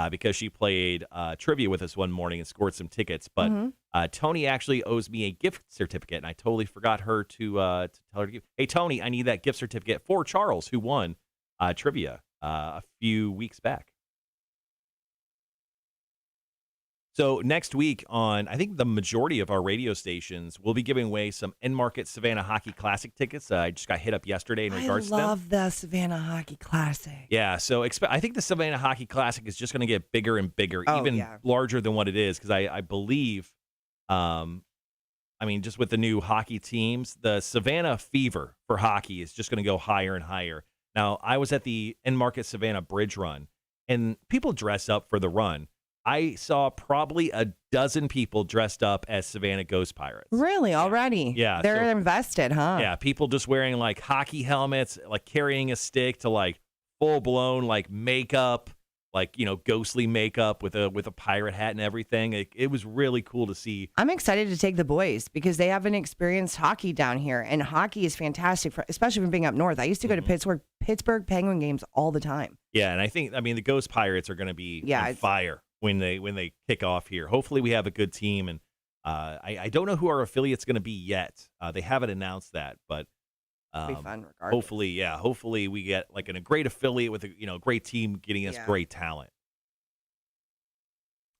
because she played trivia with us one morning and scored some tickets. But Tony actually owes me a gift certificate, and I totally forgot her to tell her to give. Hey, Tony, I need that gift certificate for Charles, who won trivia a few weeks back. So next week on, I think the majority of our radio stations will be giving away some in-market Savannah Hockey Classic tickets. I just got hit up yesterday in regards to them. I love the Savannah Hockey Classic. Yeah, so I think the Savannah Hockey Classic is just going to get bigger and bigger, even larger than what it is, because I believe, just with the new hockey teams, the Savannah fever for hockey is just going to go higher and higher. Now, I was at the in-market Savannah Bridge Run, and people dress up for the run. I saw probably a dozen people dressed up as Savannah Ghost Pirates. Really? Already? Yeah. They're invested, huh? Yeah. People just wearing like hockey helmets, like carrying a stick to like full blown like makeup, like, ghostly makeup with a pirate hat and everything. It was really cool to see. I'm excited to take the boys because they haven't experienced hockey down here. And hockey is fantastic, especially from being up north. I used to go to Pittsburgh Penguin games all the time. Yeah. And I think, the Ghost Pirates are going to be on fire when they kick off here. Hopefully we have a good team, and I don't know who our affiliate's going to be yet. They haven't announced that, but it'll be fun regardless. Hopefully we get like a great affiliate with a great team getting us great talent.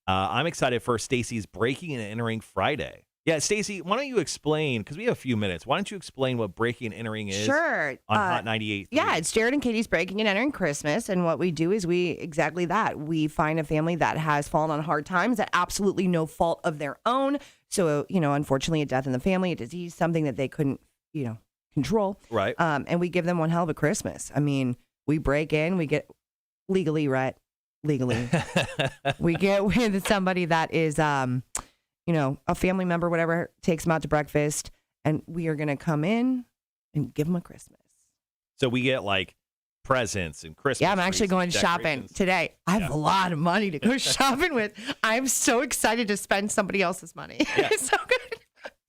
I'm excited for Stacy's Breaking and Entering Friday. Yeah, Stacy, why don't you explain, because we have a few minutes, why don't you explain what breaking and entering is on Hot 98.3? Yeah, it's Jared and Katie's Breaking and Entering Christmas, and what we do is exactly that. We find a family that has fallen on hard times at absolutely no fault of their own. So, unfortunately, a death in the family, a disease, something that they couldn't, control. Right. And we give them one hell of a Christmas. We break in, we get legally, right? Legally. We get with somebody that is... a family member, whatever, takes them out to breakfast, and we are going to come in and give them a Christmas. So we get like presents and Christmas. Yeah, I'm actually going shopping today. I have a lot of money to go shopping with. I'm so excited to spend somebody else's money. Yeah. It's so good.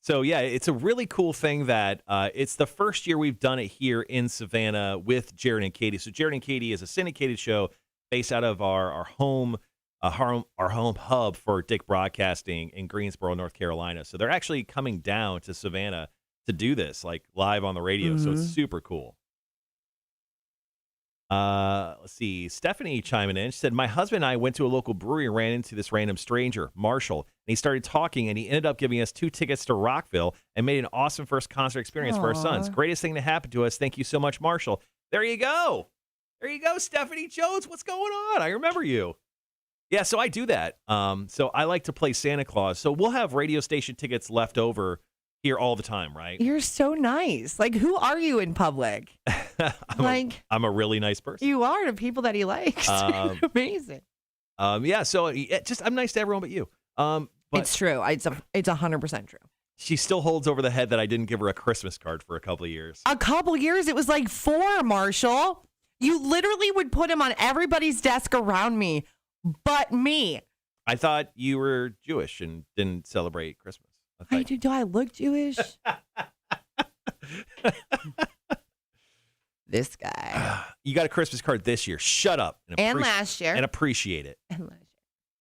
So yeah, it's a really cool thing that it's the first year we've done it here in Savannah with Jared and Katie. So Jared and Katie is a syndicated show based out of our home hub for Dick Broadcasting in Greensboro, North Carolina. So they're actually coming down to Savannah to do this, like live on the radio. So it's super cool. Let's see. Stephanie chiming in. She said, my husband and I went to a local brewery and ran into this random stranger, Marshall, and he started talking, and he ended up giving us 2 tickets to Rockville and made an awesome first concert experience for our sons. Greatest thing to happen to us. Thank you so much, Marshall. There you go. There you go, Stephanie Jones. What's going on? I remember you. Yeah, so I do that. So I like to play Santa Claus. So we'll have radio station tickets left over here all the time, right? You're so nice. Like, who are you in public? I'm a really nice person. You are to people that he likes. Amazing. Yeah, so I'm nice to everyone but you. But it's true. It's 100% true. She still holds over the head that I didn't give her a Christmas card for a couple of years. A couple years? It was like 4, Marshall. You literally would put him on everybody's desk around me. But me. I thought you were Jewish and didn't celebrate Christmas. Do I look Jewish? This guy. You got a Christmas card this year. Shut up. And last year. And appreciate it. And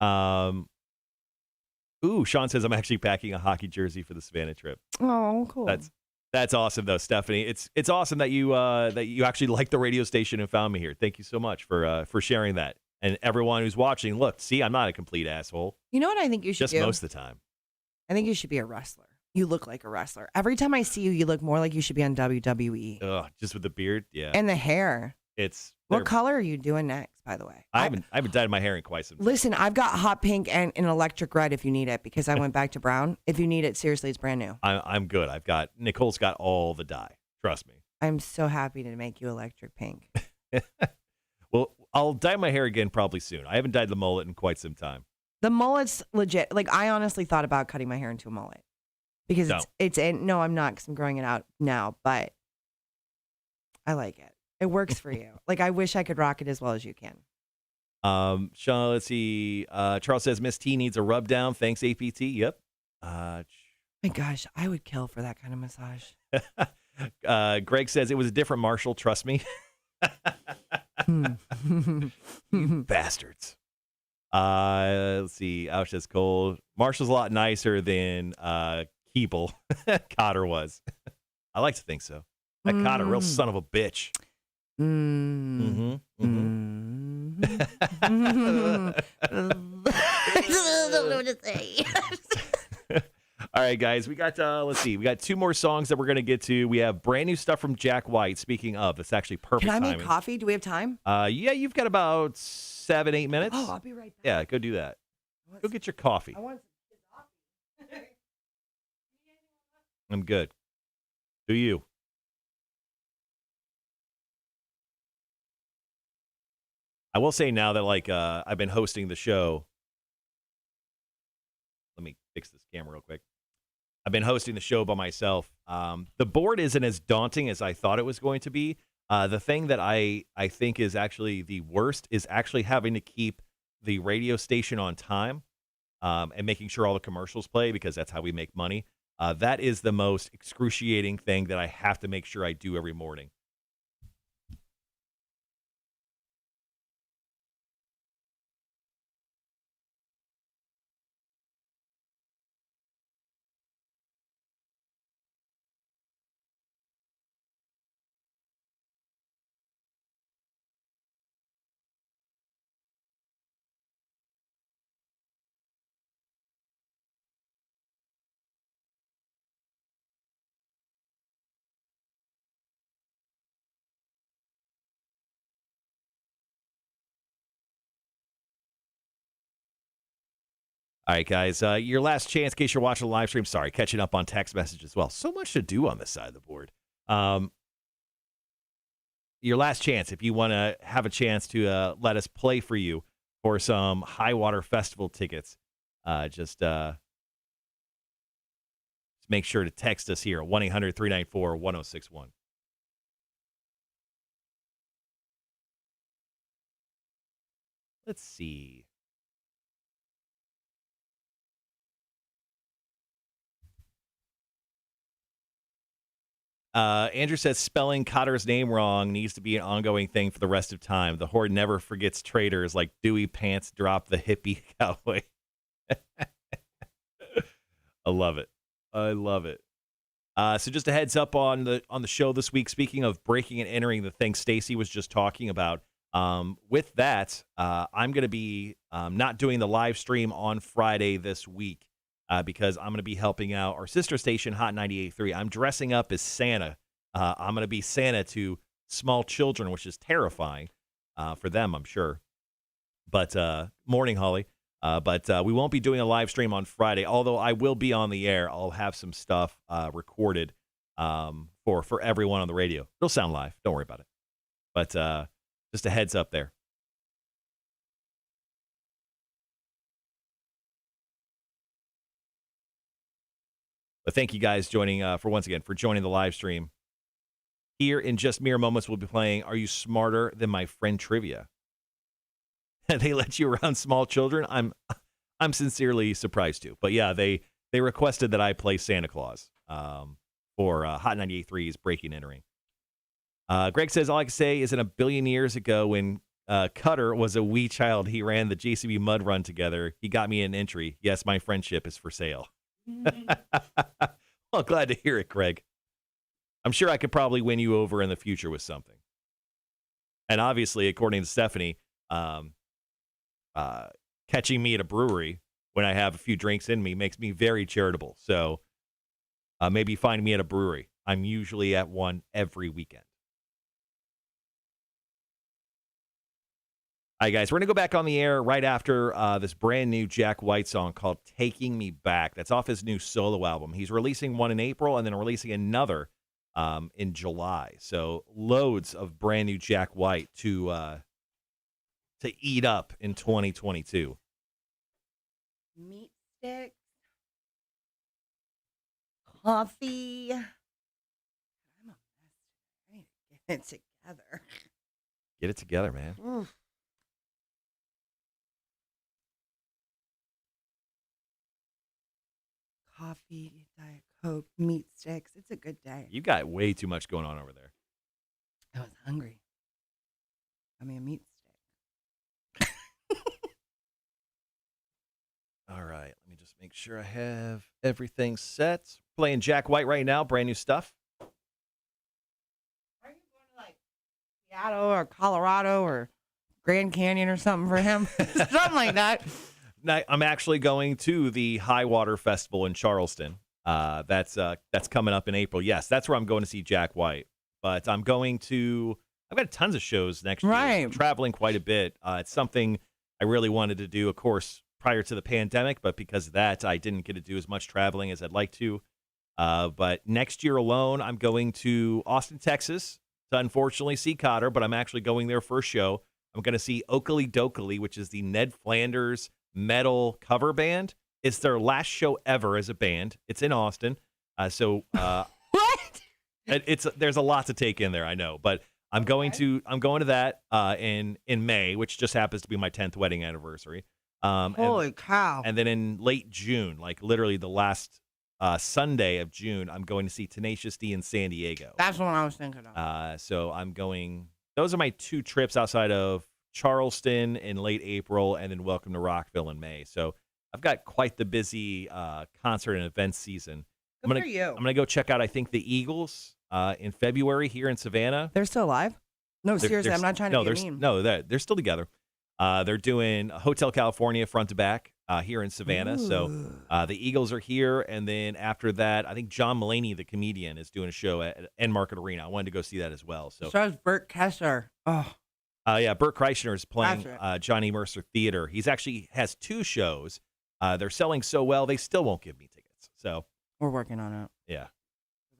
last year. Sean says I'm actually packing a hockey jersey for the Savannah trip. Oh, cool. That's awesome though, Stephanie. It's awesome that you actually like the radio station and found me here. Thank you so much for sharing that. And everyone who's watching, look, see, I'm not a complete asshole. You know what I think you should do? Just most of the time. I think you should be a wrestler. You look like a wrestler. Every time I see you, you look more like you should be on WWE. Ugh, just with the beard? Yeah. And the hair. What color are you doing next, by the way? I haven't dyed my hair in quite some time. Listen, I've got hot pink and an electric red if you need it, because I went back to brown. If you need it, seriously, it's brand new. I'm good. Nicole's got all the dye. Trust me. I'm so happy to make you electric pink. Well, I'll dye my hair again probably soon. I haven't dyed the mullet in quite some time. The mullet's legit. Like, I honestly thought about cutting my hair into a mullet. Because no, I'm not, because I'm growing it out now, but I like it. It works for you. Like, I wish I could rock it as well as you can. Sean, let's see. Charles says Miss T needs a rub down. Thanks, APT. Yep. My gosh, I would kill for that kind of massage. Greg says it was a different Marshall. Trust me. You bastards. Let's see. Ouch, that's cold. Marshall's a lot nicer than Keeble Cotter was. I like to think so. That Cotter, real son of a bitch. I don't know what to say. All right, guys, we got, let's see, we got 2 more songs that we're going to get to. We have brand new stuff from Jack White. Speaking of, it's actually perfect Can I timing. make coffee? Do we have time? Yeah, you've got about 7-8 minutes. Oh, I'll be right back. Yeah, go do that. Go get your coffee. I want some coffee. I'm good. Do you? I will say now that, like, I've been hosting the show. Let me fix this camera real quick. I've been hosting the show by myself. The board isn't as daunting as I thought it was going to be. The thing that I think is actually the worst is actually having to keep the radio station on time and making sure all the commercials play, because that's how we make money. That is the most excruciating thing that I have to make sure I do every morning. All right, guys, your last chance in case you're watching the live stream. Sorry, catching up on text messages as well. So much to do on this side of the board. Your last chance, if you want to have a chance to let us play for you for some High Water Festival tickets, just make sure to text us here at 1-800-394-1061. Let's see. Andrew says spelling Cotter's name wrong needs to be an ongoing thing for the rest of time. The Horde never forgets traitors like Dewey Pants Drop the hippie cowboy. I love it. I love it. So just a heads up on the show this week. Speaking of breaking and entering, the thing Stacy was just talking about. With that, I'm going to be not doing the live stream on Friday this week. Because I'm going to be helping out our sister station, Hot 98.3. I'm dressing up as Santa. I'm going to be Santa to small children, which is terrifying for them, I'm sure. But morning, Holly. But we won't be doing a live stream on Friday, although I will be on the air. I'll have some stuff recorded for everyone on the radio. It'll sound live. Don't worry about it. But just a heads up there. But thank you guys joining for joining the live stream. Here in just mere moments, we'll be playing Are You Smarter Than My Friend Trivia? They let you around small children. I'm sincerely surprised too. But yeah, they requested that I play Santa Claus for Hot 98.3's Breaking and Entering. Greg says, all I can say is in a billion years ago when Cutter was a wee child, he ran the JCB Mud Run together. He got me an entry. Yes, my friendship is for sale. Well, glad to hear it, Craig. I'm sure I could probably win you over in the future with something. And obviously, according to Stephanie, catching me at a brewery when I have a few drinks in me makes me very charitable. So maybe find me at a brewery. I'm usually at one every weekend. All right, guys, we're going to go back on the air right after this brand new Jack White song called Taking Me Back. That's off his new solo album. He's releasing one in April and then releasing another in July. So loads of brand new Jack White to eat up in 2022. Meat sticks, coffee. I'm a mess. I need to get it together. Get it together, man. Oof. coffee, Diet Coke, meat sticks. It's a good day. You got way too much going on over there. I was hungry. I mean, a meat stick. All right, let me just make sure I have everything set. Playing Jack White right now, brand new stuff. Are you going to like Seattle or Colorado or Grand Canyon or something for him? Something like that. I'm actually going to the High Water Festival in Charleston. That's coming up in April. Yes, that's where I'm going to see Jack White. But I've got tons of shows next year. Right. I'm traveling quite a bit. It's something I really wanted to do, of course, prior to the pandemic, but because of that, I didn't get to do as much traveling as I'd like to. But next year alone, I'm going to Austin, Texas to unfortunately see Cotter, but I'm actually going there for a show. I'm going to see Oakley Dokley, which is the Ned Flanders metal cover band. It's their last show ever as a band. It's in Austin. What? There's a lot to take in there, I know, but I'm going to that in May, which just happens to be my 10th wedding anniversary. Holy cow. And then in late June, like literally the last Sunday of June, I'm going to see Tenacious D in San Diego. That's what I was thinking of. So I'm going. Those are my 2 trips outside of Charleston in late April, and then Welcome to Rockville in May. So I've got quite the busy concert and event season. Good for you. I'm gonna go check out, I think, the Eagles in February here in Savannah. They're still alive? No, seriously, I'm not trying to be mean. No, they're still together. They're doing Hotel California front to back here in Savannah. Ooh. So the Eagles are here. And then after that, I think John Mulaney, the comedian, is doing a show at Enmarket Arena. I wanted to go see that as well. So is Burt Kessler. Oh. Yeah, Burt Kreischer is playing Right. Johnny Mercer Theater. He's actually has 2 shows. They're selling so well, they still won't give me tickets. So We're working on it. yeah.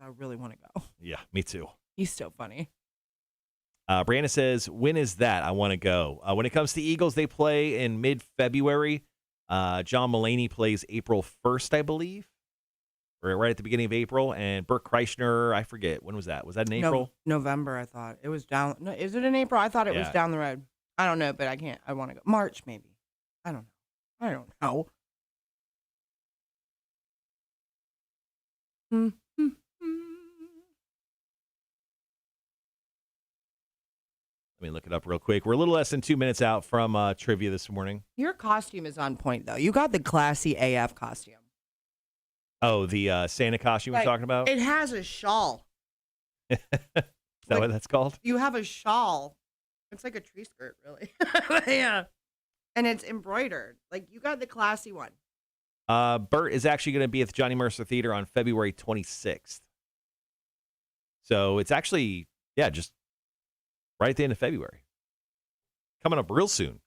I really want to go. Yeah, me too. He's so funny. Brianna says, when is that? I want to go. When it comes to Eagles, they play in mid-February. John Mulaney plays April 1st, I believe. Right at the beginning of April. And Burt Kreischer, I forget. When was that? Was that in April? November, I thought. It was down. No, is it in April? I thought it was down the road. I don't know, but I can't. I want to go. March, maybe. I don't know. Let me look it up real quick. We're a little less than 2 minutes out from trivia this morning. Your costume is on point, though. You got the classy AF costume. Oh, the Santa costume we're talking about? It has a shawl. Is that what that's called? You have a shawl. It's like a tree skirt, really. Yeah. And it's embroidered. Like, you got the classy one. Bert is actually going to be at the Johnny Mercer Theater on February 26th. So it's actually, just right at the end of February. Coming up real soon.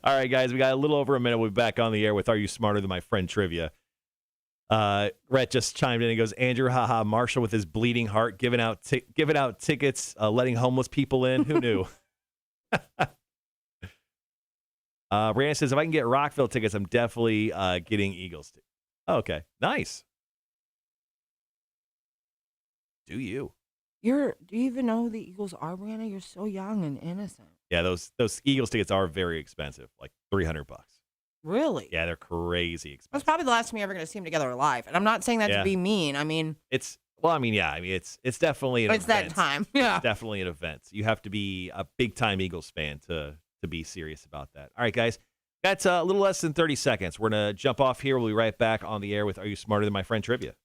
All right, guys, we got a little over a minute. We'll be back on the air with Are You Smarter Than My Friend Trivia. Rhett just chimed in and goes, Andrew, haha, Marshall with his bleeding heart, giving out tickets, letting homeless people in. Who knew? Brandon says, if I can get Rockville tickets, I'm definitely getting Eagles. Oh, okay, nice. Do you? Do you even know who the Eagles are, Brianna? You're so young and innocent. Yeah, those Eagles tickets are very expensive, like $300. Really? Yeah, they're crazy expensive. That's probably the last time you're ever going to see them together live. And I'm not saying that to be mean. I mean, it's definitely an event. It's that time. Yeah. It's definitely an event. You have to be a big time Eagles fan to be serious about that. All right, guys. That's a little less than 30 seconds. We're going to jump off here. We'll be right back on the air with Are You Smarter Than My Friend Trivia?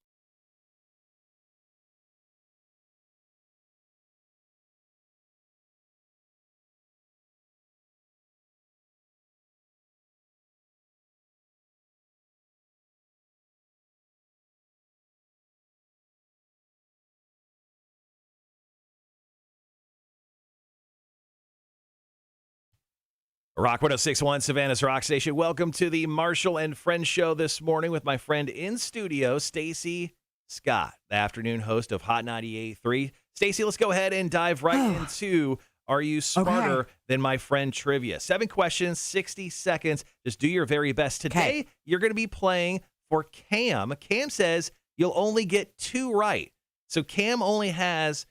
Rock 106.1, Savannah's Rock Station. Welcome to the Marshall and Friends show this morning with my friend in studio, Stacy Scott, the afternoon host of Hot 98.3. Stacy, let's go ahead and dive right into Are You Smarter Than My Friend Trivia? 7 questions, 60 seconds. Just do your very best. Today, you're going to be playing for Cam. Cam says you'll only get 2 right. So Cam only has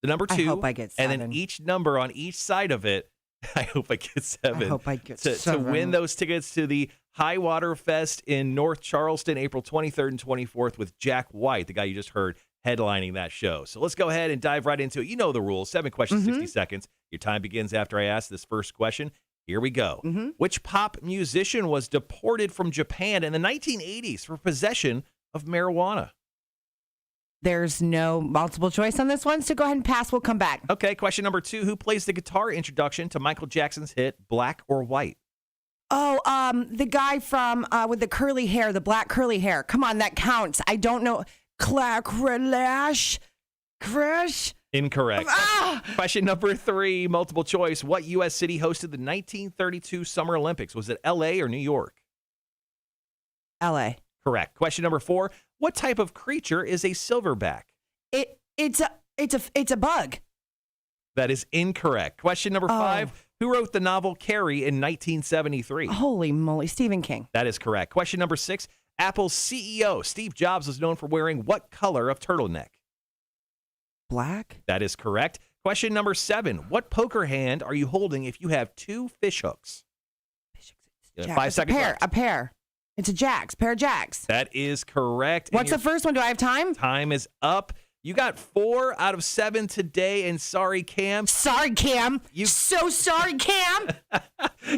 the number 2. I hope I get 7. And then each number on each side of it I hope I get 7. I hope I get to 7. win those tickets to the High Water Fest in North Charleston, April 23rd and 24th with Jack White, the guy you just heard headlining that show. So let's go ahead and dive right into it. You know the rules. 7 questions, 60 seconds. Your time begins after I ask this first question. Here we go. Which pop musician was deported from Japan in the 1980s for possession of marijuana? There's no multiple choice on this one, so go ahead and pass. We'll come back. Okay, question number 2. Who plays the guitar introduction to Michael Jackson's hit Black or White? Oh, the guy from with the curly hair, the black curly hair. Come on, that counts. I don't know. Crash. Incorrect. Question number 3, multiple choice. What U.S. city hosted the 1932 Summer Olympics? Was it L.A. or New York? L.A. Correct. Question number 4. What type of creature is a silverback? It's a bug. That is incorrect. Question number 5. Who wrote the novel Carrie in 1973? Holy moly, Stephen King. That is correct. Question number 6. Apple's CEO, Steve Jobs, was known for wearing what color of turtleneck? Black. That is correct. Question number 7. What poker hand are you holding if you have 2 fish hooks? You have 5 seconds left. A pair. It's a jacks. Pair of jacks. That is correct. What's the first one? Do I have time? Time is up. You got 4 out of 7 today, and sorry, Cam. Sorry, Cam. So sorry, Cam.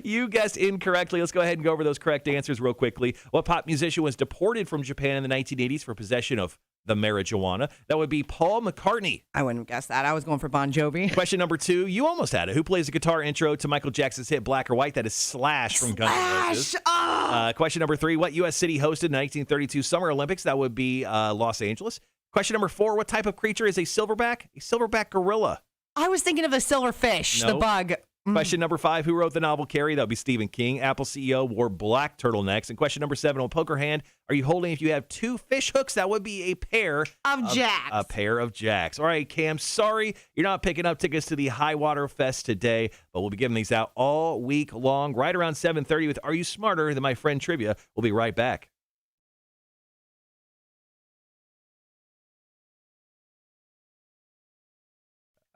You guessed incorrectly. Let's go ahead and go over those correct answers real quickly. What pop musician was deported from Japan in the 1980s for possession of the marijuana? That would be Paul McCartney. I wouldn't have guessed that. I was going for Bon Jovi. Question number 2. You almost had it. Who plays the guitar intro to Michael Jackson's hit Black or White? That is Slash from Guns N' Roses. Question number 3. What U.S. city hosted the 1932 Summer Olympics? That would be Los Angeles. Question number 4. What type of creature is a silverback? A silverback gorilla. I was thinking of a silverfish, the Nope. bug. Question number 5. Who wrote the novel Carrie? That would be Stephen King. Apple CEO wore black turtlenecks. And question number 7. What poker hand are you holding if you have 2 fish hooks? That would be a pair Of jacks. A pair of jacks. All right, Cam, sorry you're not picking up tickets to the High Water Fest today, but we'll be giving these out all week long, right around 7:30 with Are You Smarter Than My Friend Trivia? We'll be right back.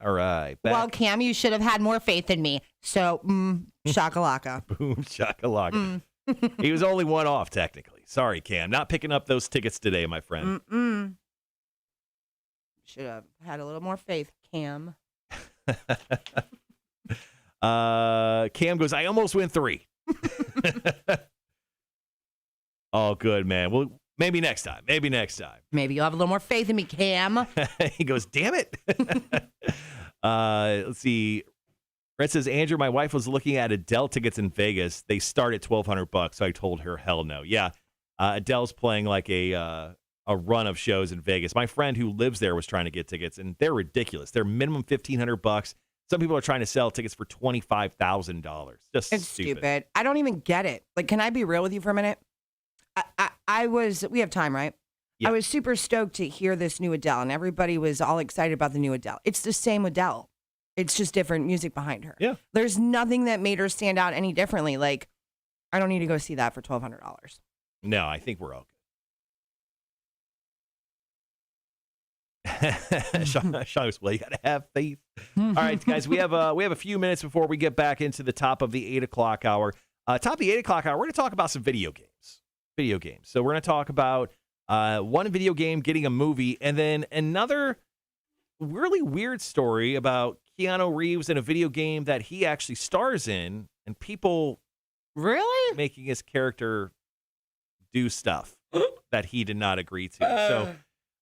All right. Back. Well, Cam, you should have had more faith in me. So, shakalaka. Boom, shakalaka. He was only 1 off, technically. Sorry, Cam. Not picking up those tickets today, my friend. Should have had a little more faith, Cam. Cam goes, I almost went 3. Oh, good, man. Well, maybe next time. Maybe next time. Maybe you'll have a little more faith in me, Cam. He goes, damn it. Let's see. Brett says, Andrew, my wife was looking at Adele tickets in Vegas. They start at $1,200. So I told her, hell no. Yeah. Adele's playing like a run of shows in Vegas. My friend who lives there was trying to get tickets, and they're ridiculous. They're minimum $1,500. Some people are trying to sell tickets for $25,000. Just It's stupid. I don't even get it. Like, can I be real with you for a minute? We have time, right? Yeah. I was super stoked to hear this new Adele, and everybody was all excited about the new Adele. It's the same Adele. It's just different music behind her. Yeah. There's nothing that made her stand out any differently. Like, I don't need to go see that for $1,200. No, I think we're all good. Sean goes, well, you got to have faith. All right, guys, we have a few minutes before we get back into the top of the 8 o'clock hour. Top of the 8 o'clock hour, we're going to talk about some video games. So we're going to talk about one video game getting a movie, and then another really weird story about Keanu Reeves in a video game that he actually stars in, and people Really? making his character do stuff that he did not agree to. So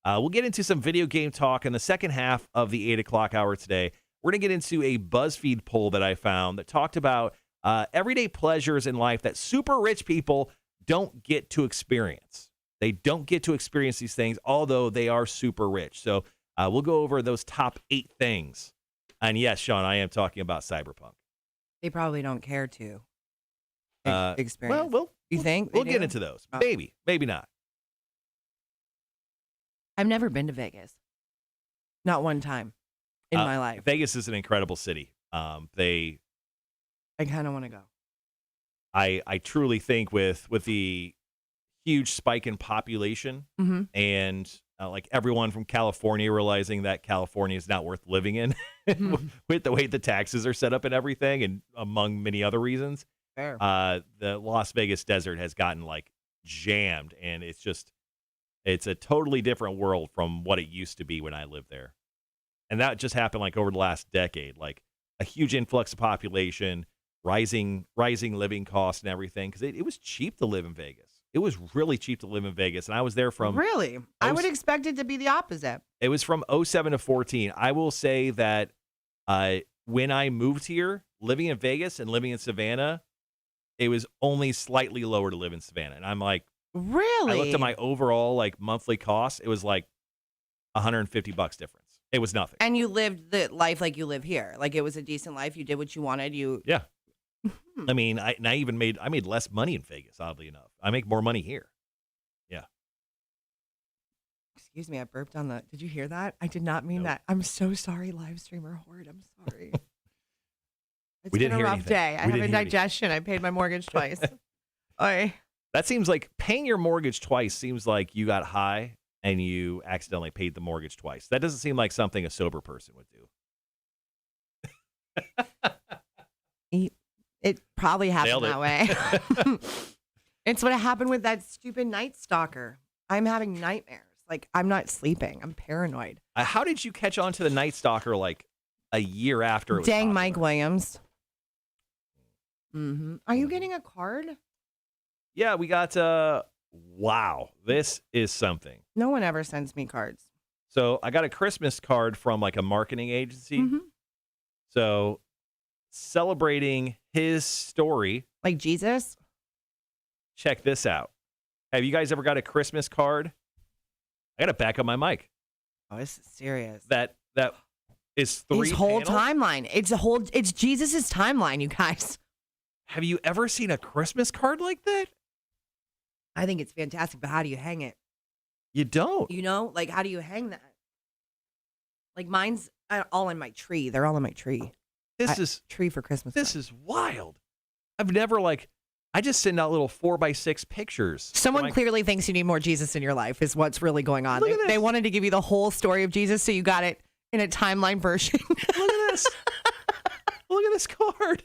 we'll get into some video game talk in the second half of the 8 o'clock hour today. We're going to get into a BuzzFeed poll that I found that talked about everyday pleasures in life that super rich people don't get to experience. They don't get to experience these things, although they are super rich. So we'll go over those top 8 things. And yes, Sean, I am talking about Cyberpunk. They probably don't care to experience. Well, you think? We'll They get do? into those. Oh. Maybe not. I've never been to Vegas. Not one time in my life. Vegas is an incredible city. I kind of want to go. I truly think with the huge spike in population Mm-hmm. and like everyone from California realizing that California is not worth living in, with the way the taxes are set up and everything, and among many other reasons. Fair. The Las Vegas desert has gotten like jammed, and it's a totally different world from what it used to be when I lived there. And that just happened like over the last decade, like a huge influx of population, rising living costs and everything, because it was cheap to live in Vegas. It was really cheap to live in Vegas, and I was there from Really? I would expect it to be the opposite. It was from 07 to 14. I will say that when I moved here, living in Vegas and living in Savannah, it was only slightly lower to live in Savannah. And I'm like, Really? I looked at my overall like monthly cost. It was like $150 difference. It was nothing. And you lived the life like you live here. Like it was a decent life. You did what you wanted. Yeah. I mean, I made less money in Vegas, oddly enough. I make more money here. Yeah. Excuse me, I burped on the. Did you hear that? I did not mean Nope. that. I'm so sorry, live streamer horde. I'm sorry. It's We didn't been a hear rough anything. day. I We have didn't hear indigestion. I paid my mortgage twice. Oy. That seems like paying your mortgage twice seems like you got high and you accidentally paid the mortgage twice. That doesn't seem like something a sober person would do. It probably happened Nailed it. that way. It's what happened with that stupid night stalker. I'm having nightmares. Like I'm not sleeping. I'm paranoid. How did you catch on to the Night Stalker like a year after it was Dang, popular? Mike Williams. Are you getting a card? Yeah, we got, wow, this is something. No one ever sends me cards. So I got a Christmas card from like a marketing agency. Mhm. So celebrating his story, Like Jesus? check this out. Have you guys ever got a Christmas card? I got to back up my mic. Oh, this is serious. That is three His whole panels. timeline. It's Jesus's timeline, you guys. Have you ever seen a Christmas card like that? I think it's fantastic, but how do you hang it? You don't. You know, like how do you hang that? Like mine's all in my tree. They're all in my tree. This is Tree for Christmas. this is wild. I've never I just send out little 4x6 pictures. Someone clearly thinks you need more Jesus in your life is what's really going on. Look at They this. wanted to give you the whole story of Jesus, so you got it in a timeline version. Look at this. Look at this card.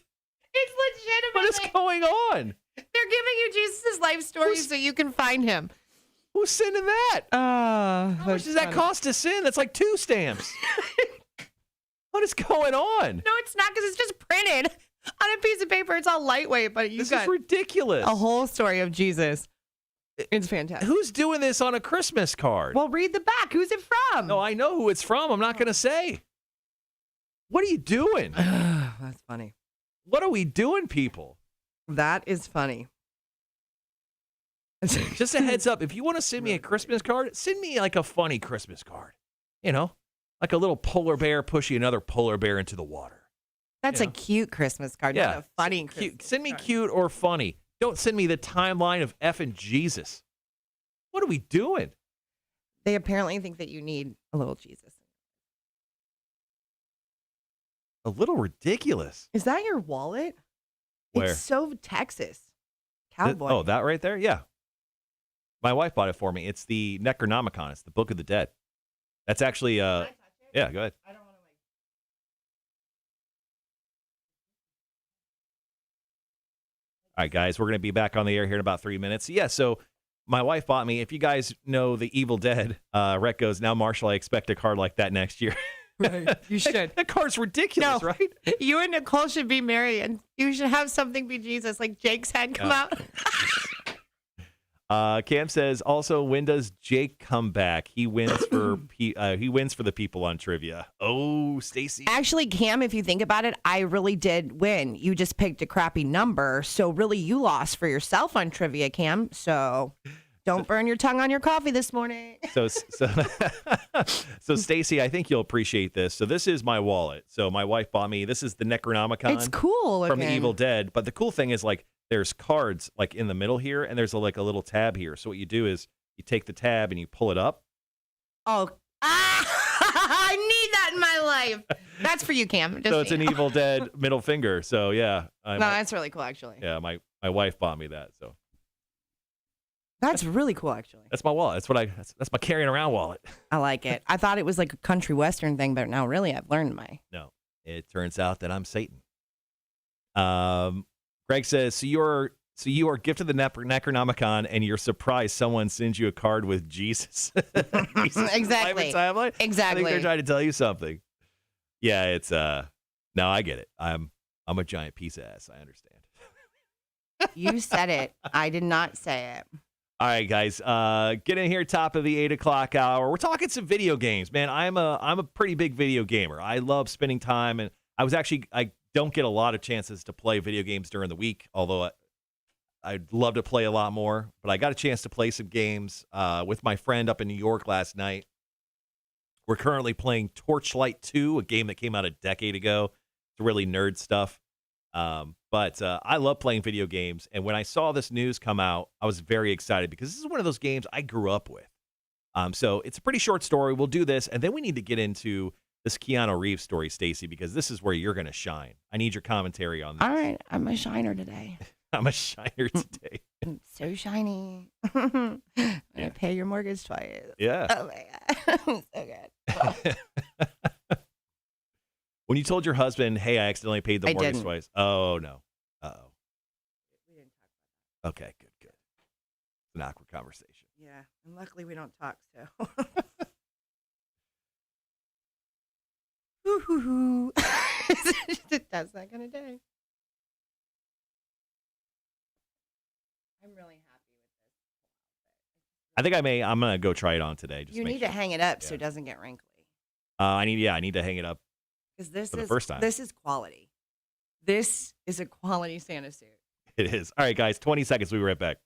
It's legitimate. What is going on? They're giving you Jesus' life story so you can find him. Who's sending that? How much does that cost to send? That's like 2 stamps. What is going on? No, it's not because it's just printed on a piece of paper. It's all lightweight, but you This got is ridiculous. a whole story of Jesus. It's fantastic. Who's doing this on a Christmas card? Well, read the back. Who's it from? No, I know who it's from. I'm not going to say. What are you doing? That's funny. What are we doing, people? That is funny. Just a heads up. If you want to send me a Christmas card, send me like a funny Christmas card. You know, like a little polar bear pushing another polar bear into the water. That's Yeah. a cute Christmas card, not a funny Christmas Cute. Send me card. cute or funny. Don't send me the timeline of effing Jesus. What are we doing? They apparently think that you need a little Jesus. A little ridiculous. Is that your wallet? Where? It's so Texas. Cowboy. Oh, that right there? Yeah. My wife bought it for me. It's the Necronomicon. It's the Book of the Dead. That's actually, Can I touch it? yeah, go ahead. I don't want to All right, guys, we're going to be back on the air here in about 3 minutes. Yeah, so my wife bought me. If you guys know The Evil Dead, Rhett goes, now, Marshall, I expect a card like that next year. Right. You should. That card's ridiculous, No. right? You and Nicole should be married, and you should have something be Jesus, like Jake's head come out. Cam says, also, when does Jake come back? He wins for he wins for the people on trivia. Oh, Stacy. Actually, Cam, if you think about it, I really did win. You just picked a crappy number, so really you lost for yourself on trivia, Cam. So don't burn your tongue on your coffee this morning. So Stacy, I think you'll appreciate this. So this is my wallet. So my wife bought me. This is the Necronomicon. It's cool from The looking. Evil Dead. But the cool thing is, like, there's cards like in the middle here, and there's a little tab here. So what you do is you take the tab and you pull it up. Oh, I need that in my life. That's for you, Cam. So it's an Evil Dead middle finger. So yeah, No, that's really cool, actually. yeah, my wife bought me that. So That's really cool, actually. That's my wallet. That's my carrying around wallet. I like it. I thought it was like a country western thing, but now really I've learned my. No, it turns out that I'm Satan. Greg says, so you are gifted the Necronomicon and you're surprised someone sends you a card with Jesus. Exactly. Timeline? Exactly. I think they're trying to tell you something. Yeah, it's no, I get it. I'm a giant piece of ass. I understand. You said it. I did not say it. All right, guys, get in here, top of the 8 o'clock hour. We're talking some video games, man. I'm a pretty big video gamer. I love spending time, and I don't get a lot of chances to play video games during the week, although I'd love to play a lot more. But I got a chance to play some games with my friend up in New York last night. We're currently playing Torchlight 2, a game that came out a decade ago. It's really nerd stuff. But I love playing video games, and when I saw this news come out, I was very excited because this is one of those games I grew up with. So it's a pretty short story. We'll do this, and then we need to get into this Keanu Reeves story, Stacy, because this is where you're going to shine. I need your commentary on this. All right, I'm a shiner today. I'm a shiner today. I'm so shiny. I'm gonna pay your mortgage twice. Yeah. Oh my god, so good. When you told your husband, "Hey, I accidentally paid the mortgage didn't. twice," oh no, We didn't talk about okay, good. It's an awkward conversation. that. Yeah, and luckily we don't talk. So. Woo-hoo-hoo. That's that kind of day. I'm really happy with this. I think I'm gonna go try it on today. Just You make need sure. to hang it up so it doesn't get wrinkly. I need to hang it up. Because this For the is first time. This is quality. This is a quality Santa suit. It is. All right, guys, 20 seconds. We'll be right back.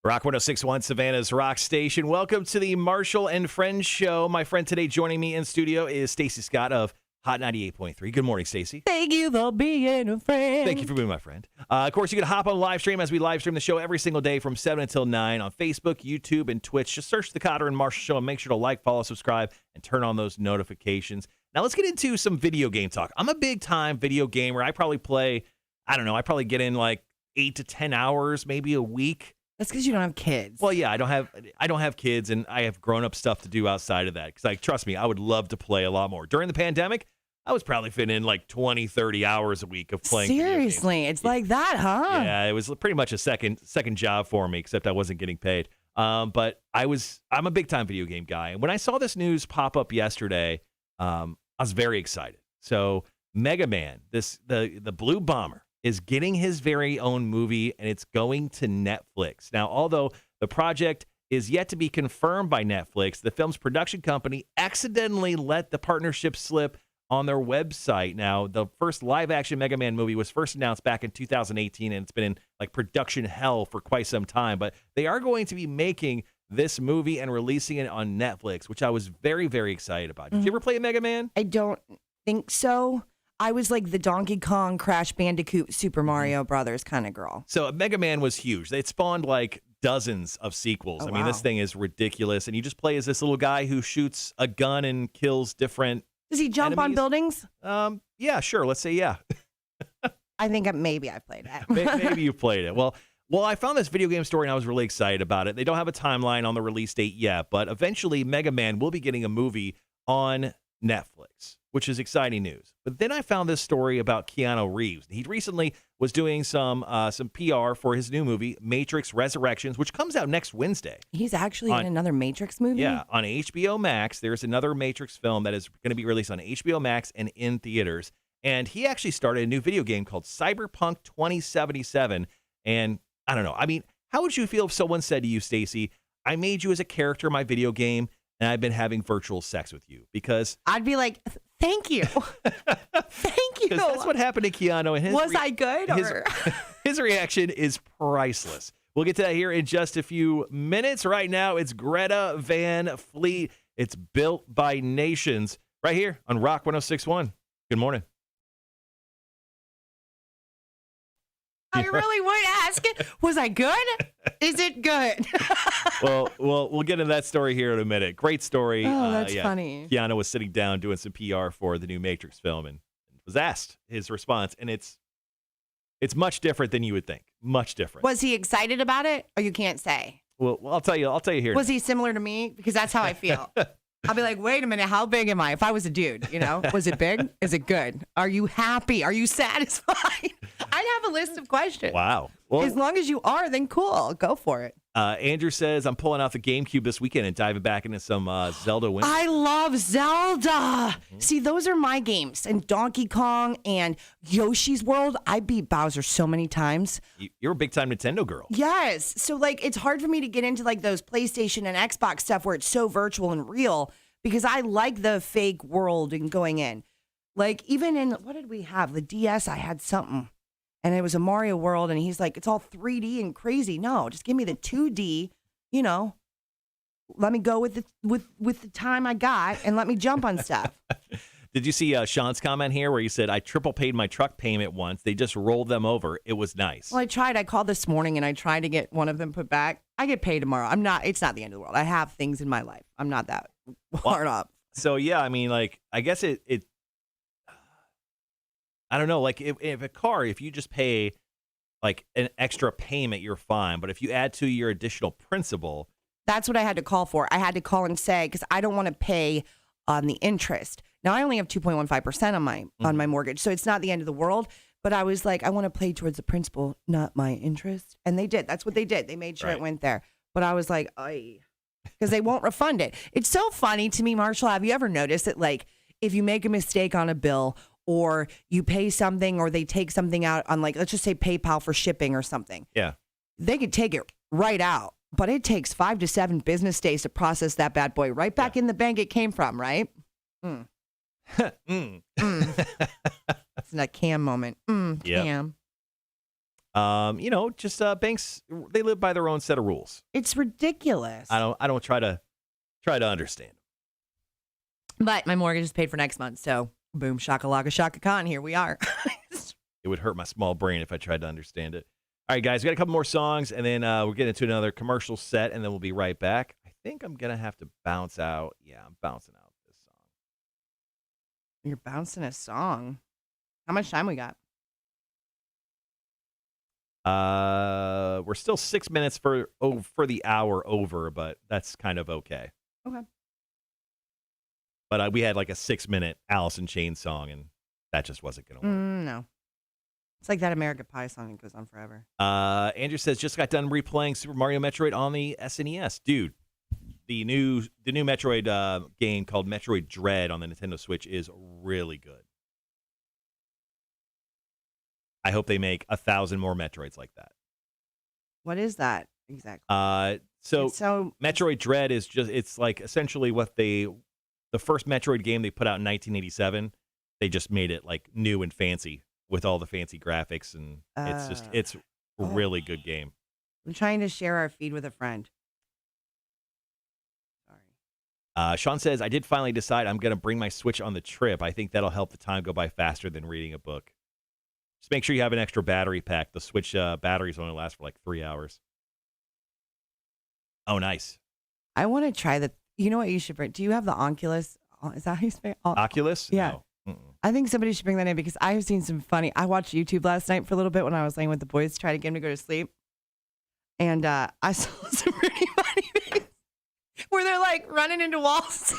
Rock 106.1, Savannah's Rock Station. Welcome to the Marshall and Friends show. My friend today joining me in studio is Stacy Scott of Hot 98.3. Good morning, Stacy. Thank you for being a friend. Thank you for being my friend. Of course, you can hop on live stream as we live stream the show every single day from 7 until 9 on Facebook, YouTube, and Twitch. Just search the Cotter and Marshall Show and make sure to like, follow, subscribe, and turn on those notifications. Now, let's get into some video game talk. I'm a big-time video gamer. I probably play, I probably get in like 8 to 10 hours, maybe a week. That's because you don't have kids. Well, yeah, I don't have kids, and I have grown-up stuff to do outside of that. Because, trust me, I would love to play a lot more. During the pandemic, I was probably fitting in like 20, 30 hours a week of playing video games. Seriously, it's like that, huh? Yeah, it was pretty much a second job for me, except I wasn't getting paid. But I'm a big-time video game guy. And when I saw this news pop up yesterday, I was very excited. So Mega Man, the Blue Bomber, is getting his very own movie, and it's going to Netflix. Now, although the project is yet to be confirmed by Netflix, the film's production company accidentally let the partnership slip on their website. Now, the first live-action Mega Man movie was first announced back in 2018, and it's been in like production hell for quite some time. But they are going to be making this movie and releasing it on Netflix, which I was very, very excited about. Did you ever play Mega Man? I don't think so. I was like the Donkey Kong, Crash Bandicoot, Super Mario Brothers kind of girl. So Mega Man was huge. It spawned like dozens of sequels. Oh, I mean, this wow. thing is ridiculous. And you just play as this little guy who shoots a gun and kills different Does he jump on enemies. buildings? Yeah, sure. Let's say yeah. I think maybe I played it. Maybe you played it. Well, I found this video game story and I was really excited about it. They don't have a timeline on the release date yet, but eventually Mega Man will be getting a movie on Netflix, which is exciting news. But then I found this story about Keanu Reeves. He recently was doing some PR for his new movie, Matrix Resurrections, which comes out next Wednesday. He's actually in another Matrix movie? Yeah, on HBO Max. There's another Matrix film that is going to be released on HBO Max and in theaters. And he actually started a new video game called Cyberpunk 2077. And I don't know. I mean, how would you feel if someone said to you, Stacy, I made you as a character in my video game, and I've been having virtual sex with you? Because I'd be like, thank you. Thank you. because that's what happened to Keanu. And Was I good? Or? his reaction is priceless. We'll get to that here in just a few minutes. Right now, it's Greta Van Fleet. It's Built by Nations right here on Rock 106.1. Good morning. I really would ask it. Was I good? Is it good? Well, we'll get into that story here in a minute. Great story. Oh, that's funny. Keanu was sitting down doing some PR for the new Matrix film and was asked his response, and it's much different than you would think. Much different. Was he excited about it? Or you can't say? Well, I'll tell you here. Was he similar to me? Because that's how I feel. I'll be like, wait a minute, how big am I? If I was a dude, was it big? Is it good? Are you happy? Are you satisfied? I'd have a list of questions. Wow. Well, as long as you are, then cool. Go for it. Andrew says, I'm pulling out the GameCube this weekend and diving back into some Zelda wins. I love Zelda. Mm-hmm. See, those are my games. And Donkey Kong and Yoshi's World. I beat Bowser so many times. You're a big-time Nintendo girl. Yes. So, it's hard for me to get into, those PlayStation and Xbox stuff where it's so virtual and real because I like the fake world and going in. Even in, what did we have? The DS, I had something. And it was a Mario World, and he's like, it's all 3D and crazy. No, just give me the 2D, let me go with the time I got, and let me jump on stuff. Did you see Sean's comment here where he said, I triple paid my truck payment once. They just rolled them over. It was nice. Well, I tried. I called this morning, and I tried to get one of them put back. I get paid tomorrow. It's not the end of the world. I have things in my life. I'm not that hard up. So, yeah, I mean, I guess it I don't know, if a car, if you just pay an extra payment, you're fine. But if you add to your additional principal. That's what I had to call for. I had to call and say, because I don't want to pay on the interest. Now, I only have 2.15% on my mortgage, so it's not the end of the world. But I was like, I want to pay towards the principal, not my interest. And they did. That's what they did. They made sure it went there. But I was like, because they won't refund it. It's so funny to me, Marshall. Have you ever noticed that, if you make a mistake on a bill, or you pay something, or they take something out on let's just say PayPal for shipping or something. Yeah. They could take it right out, but it takes 5 to 7 business days to process that bad boy right back in the bank it came from, right? It's a Cam moment. Cam. Just banks, they live by their own set of rules. It's ridiculous. I don't try to understand. But my mortgage is paid for next month, so boom, shakalaka shaka Khan, here we are. It would hurt my small brain if I tried to understand it. All right, guys, we got a couple more songs, and then we'll get into another commercial set, and then we'll be right back. I think I'm going to have to bounce out. Yeah, I'm bouncing out this song. You're bouncing a song? How much time we got? We're still 6 minutes for the hour over, but that's kind of okay. Okay. But we had a 6-minute Alice in Chains song, and that just wasn't going to work. No. It's like that American Pie song that goes on forever. Andrew says, just got done replaying Super Mario Metroid on the SNES. Dude, the new Metroid game called Metroid Dread on the Nintendo Switch is really good. I hope they make 1,000 more Metroids like that. What is that exactly? So Metroid Dread is it's essentially what the first Metroid game they put out in 1987. They just made it new and fancy with all the fancy graphics, and it's a really good game. I'm trying to share our feed with a friend. Sorry. Sean says, I did finally decide I'm going to bring my Switch on the trip. I think that'll help the time go by faster than reading a book. Just make sure you have an extra battery pack. The Switch batteries only last for 3 hours. Oh, nice. I want to try the. You know what you should bring? Do you have the Oculus? Is that how you say it? Oculus? Yeah. No. I think somebody should bring that in because I have seen some funny. I watched YouTube last night for a little bit when I was laying with the boys to try to get them to go to sleep. And I saw some pretty funny things where they're running into walls.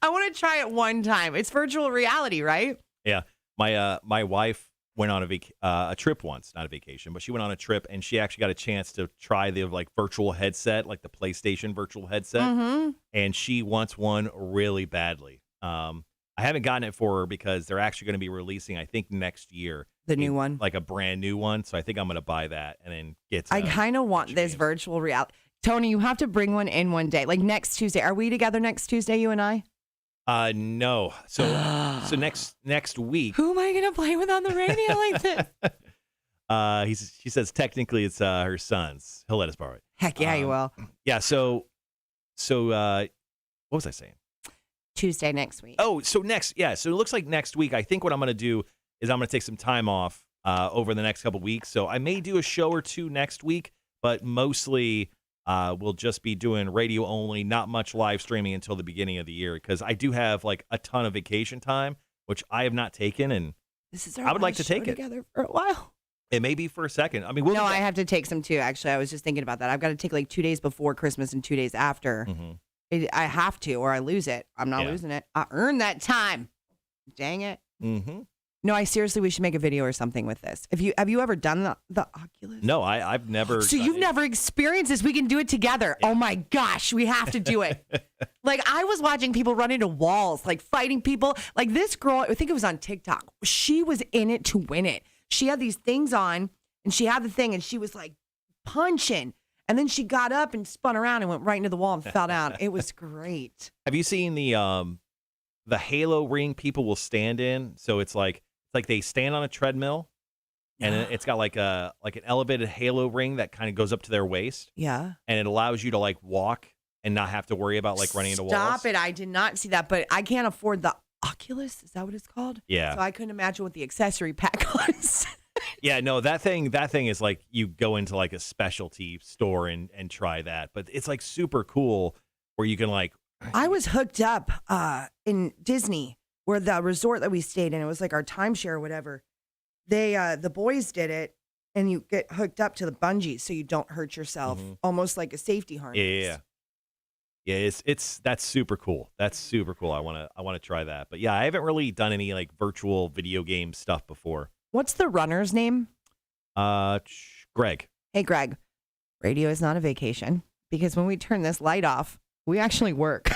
I want to try it one time. It's virtual reality, right? Yeah. My wife went on a trip once, not a vacation, but she went on a trip and she actually got a chance to try the virtual headset, the PlayStation virtual headset. Mm-hmm. And she wants one really badly. I haven't gotten it for her because they're actually going to be releasing, I think, next year. The new one? A brand new one. So I think I'm going to buy that and then get I kind of want this virtual reality. Tony, you have to bring one in one day. Next Tuesday. Are we together next Tuesday, you and I? No. So next week. Who am I going to play with on the radio like this? She says technically it's her son's. He'll let us borrow it. Heck yeah, you will. Yeah. So what was I saying? Tuesday next week. Oh, so so it looks like next week, I think what I'm going to do is I'm going to take some time off over the next couple weeks. So I may do a show or two next week, but mostly we'll just be doing radio only, not much live streaming until the beginning of the year, because I do have like a ton of vacation time, which I have not taken, and This is our I would like last to take show it. together for a while. It may be for a second. I mean, No, I have to take some too. Actually, I was just thinking about that. I've got to take like 2 days before Christmas and 2 days after. I have to, or I lose it. I'm not losing it. I earned that time. Dang it. No, we should make a video or something with this. Have you ever done the Oculus? No, I've never. So you've never experienced this. We can do it together. Yeah. Oh my gosh, we have to do it. Like, I was watching people run into walls, like fighting people. Like this girl, I think it was on TikTok. She was in it to win it. She had these things on, and she had the thing, and she was like punching. And then she got up and spun around and went right into the wall and fell down. It was great. Have you seen the Halo ring people will stand in? So it's like they stand on a treadmill, and it's got like an elevated Halo ring that kind of goes up to their waist. Yeah. And it allows you to like walk and not have to worry about like running into walls. Stop it. I did not see that, but I can't afford the Oculus. Is that what it's called? Yeah. So I couldn't imagine what the accessory pack was. Yeah, no, that thing is like you go into like a specialty store and try that. But it's like super cool where you can like. I was hooked up in Disney, where the resort that we stayed in, it was like our timeshare or whatever. They the boys did it, and you get hooked up to the bungee so you don't hurt yourself, almost like a safety harness. Yeah, that's super cool. That's super cool. I want to try that. But yeah, I haven't really done any like virtual video game stuff before. What's the runner's name? Greg. Hey, Greg. Radio is not a vacation, because when we turn this light off, we actually work.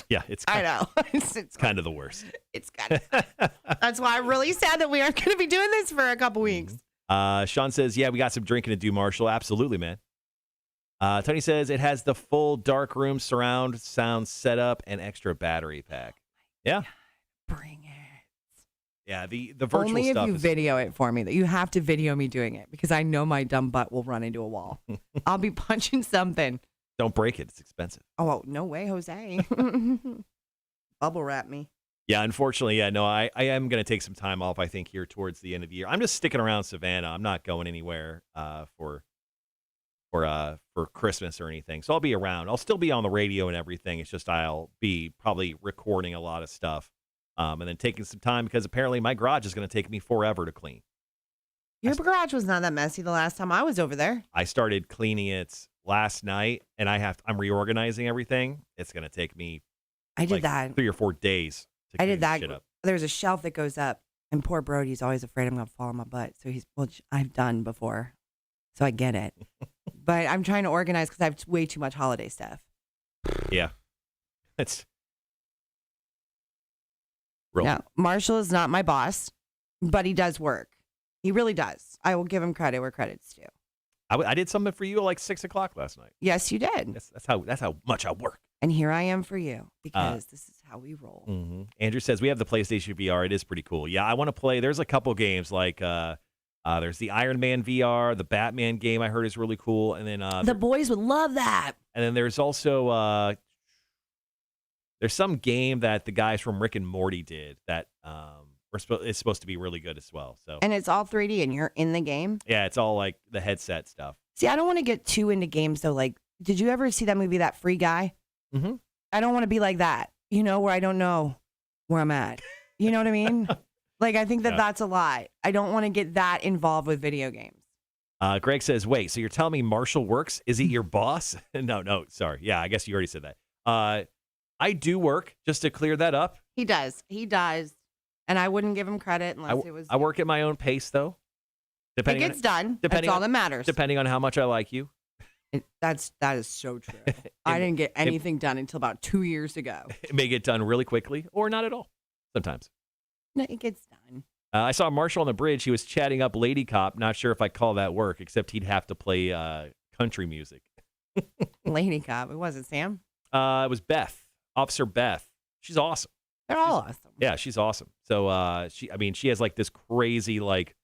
Yeah, it's kind of the worst. It's kind of. That's why I'm really sad that we aren't going to be doing this for a couple weeks. Sean says, yeah, we got some drinking to do, Marshall. Absolutely, man. Tony says it has the full dark room surround sound setup and extra battery pack. Yeah. Bring it. Yeah, the virtual Only if stuff you video it for me. That you have to video me doing it, because I know my dumb butt will run into a wall. I'll be punching something. Don't break it. It's expensive. Oh, no way, Jose. Bubble wrap me. Yeah, unfortunately, yeah, no, I am going to take some time off, I think, here towards the end of the year. I'm just sticking around Savannah. I'm not going anywhere for Christmas or anything. So I'll be around. I'll still be on the radio and everything. It's just I'll be probably recording a lot of stuff and then taking some time, because apparently my garage is going to take me forever to clean. Your garage was not that messy the last time I was over there. I started cleaning it last night, and I'm reorganizing everything. It's going to take me I did that 3 or 4 days to clean this shit up. There's a shelf that goes up, and poor Brody's always afraid I'm going to fall on my butt. So I've done before, so I get it. But I'm trying to organize because I have way too much holiday stuff. Yeah. It's real. Now, Marshall is not my boss, but he does work. He really does. I will give him credit where credit's due. I did something for you at like 6 o'clock last night. Yes, you did. That's how much I work. And here I am for you, because this is how we roll. Andrew says we have the PlayStation VR. It is pretty cool. Yeah, I want to play. There's a couple games like there's the Iron Man VR, the Batman game I heard is really cool, and then the boys would love that. And then there's also there's some game that the guys from Rick and Morty did that it's supposed to be really good as well. So, and it's all 3D, and you're in the game. Yeah, it's all like the headset stuff. See, I don't want to get too into games though. Like, did you ever see that movie, That Free Guy? I don't want to be like that, where I don't know where I'm at. You know what I mean? Like, I think that's a lie. I don't want to get that involved with video games. Greg says, wait, so you're telling me Marshall works? Is he your boss? No, sorry. Yeah, I guess you already said that. I do work, just to clear that up. He does. And I wouldn't give him credit unless it was. I work at my own pace, though. It gets done. That's all that matters. Depending on how much I like you. That is so true. I didn't get anything done until about 2 years ago. It may get done really quickly or not at all. Sometimes. No, it gets done. I saw Marshall on the bridge. He was chatting up Lady Cop. Not sure if I call that work, except he'd have to play country music. Lady Cop. It wasn't Sam? It was Beth. Officer Beth. She's awesome. They're all awesome. Yeah, she's awesome. So she has like this crazy, like,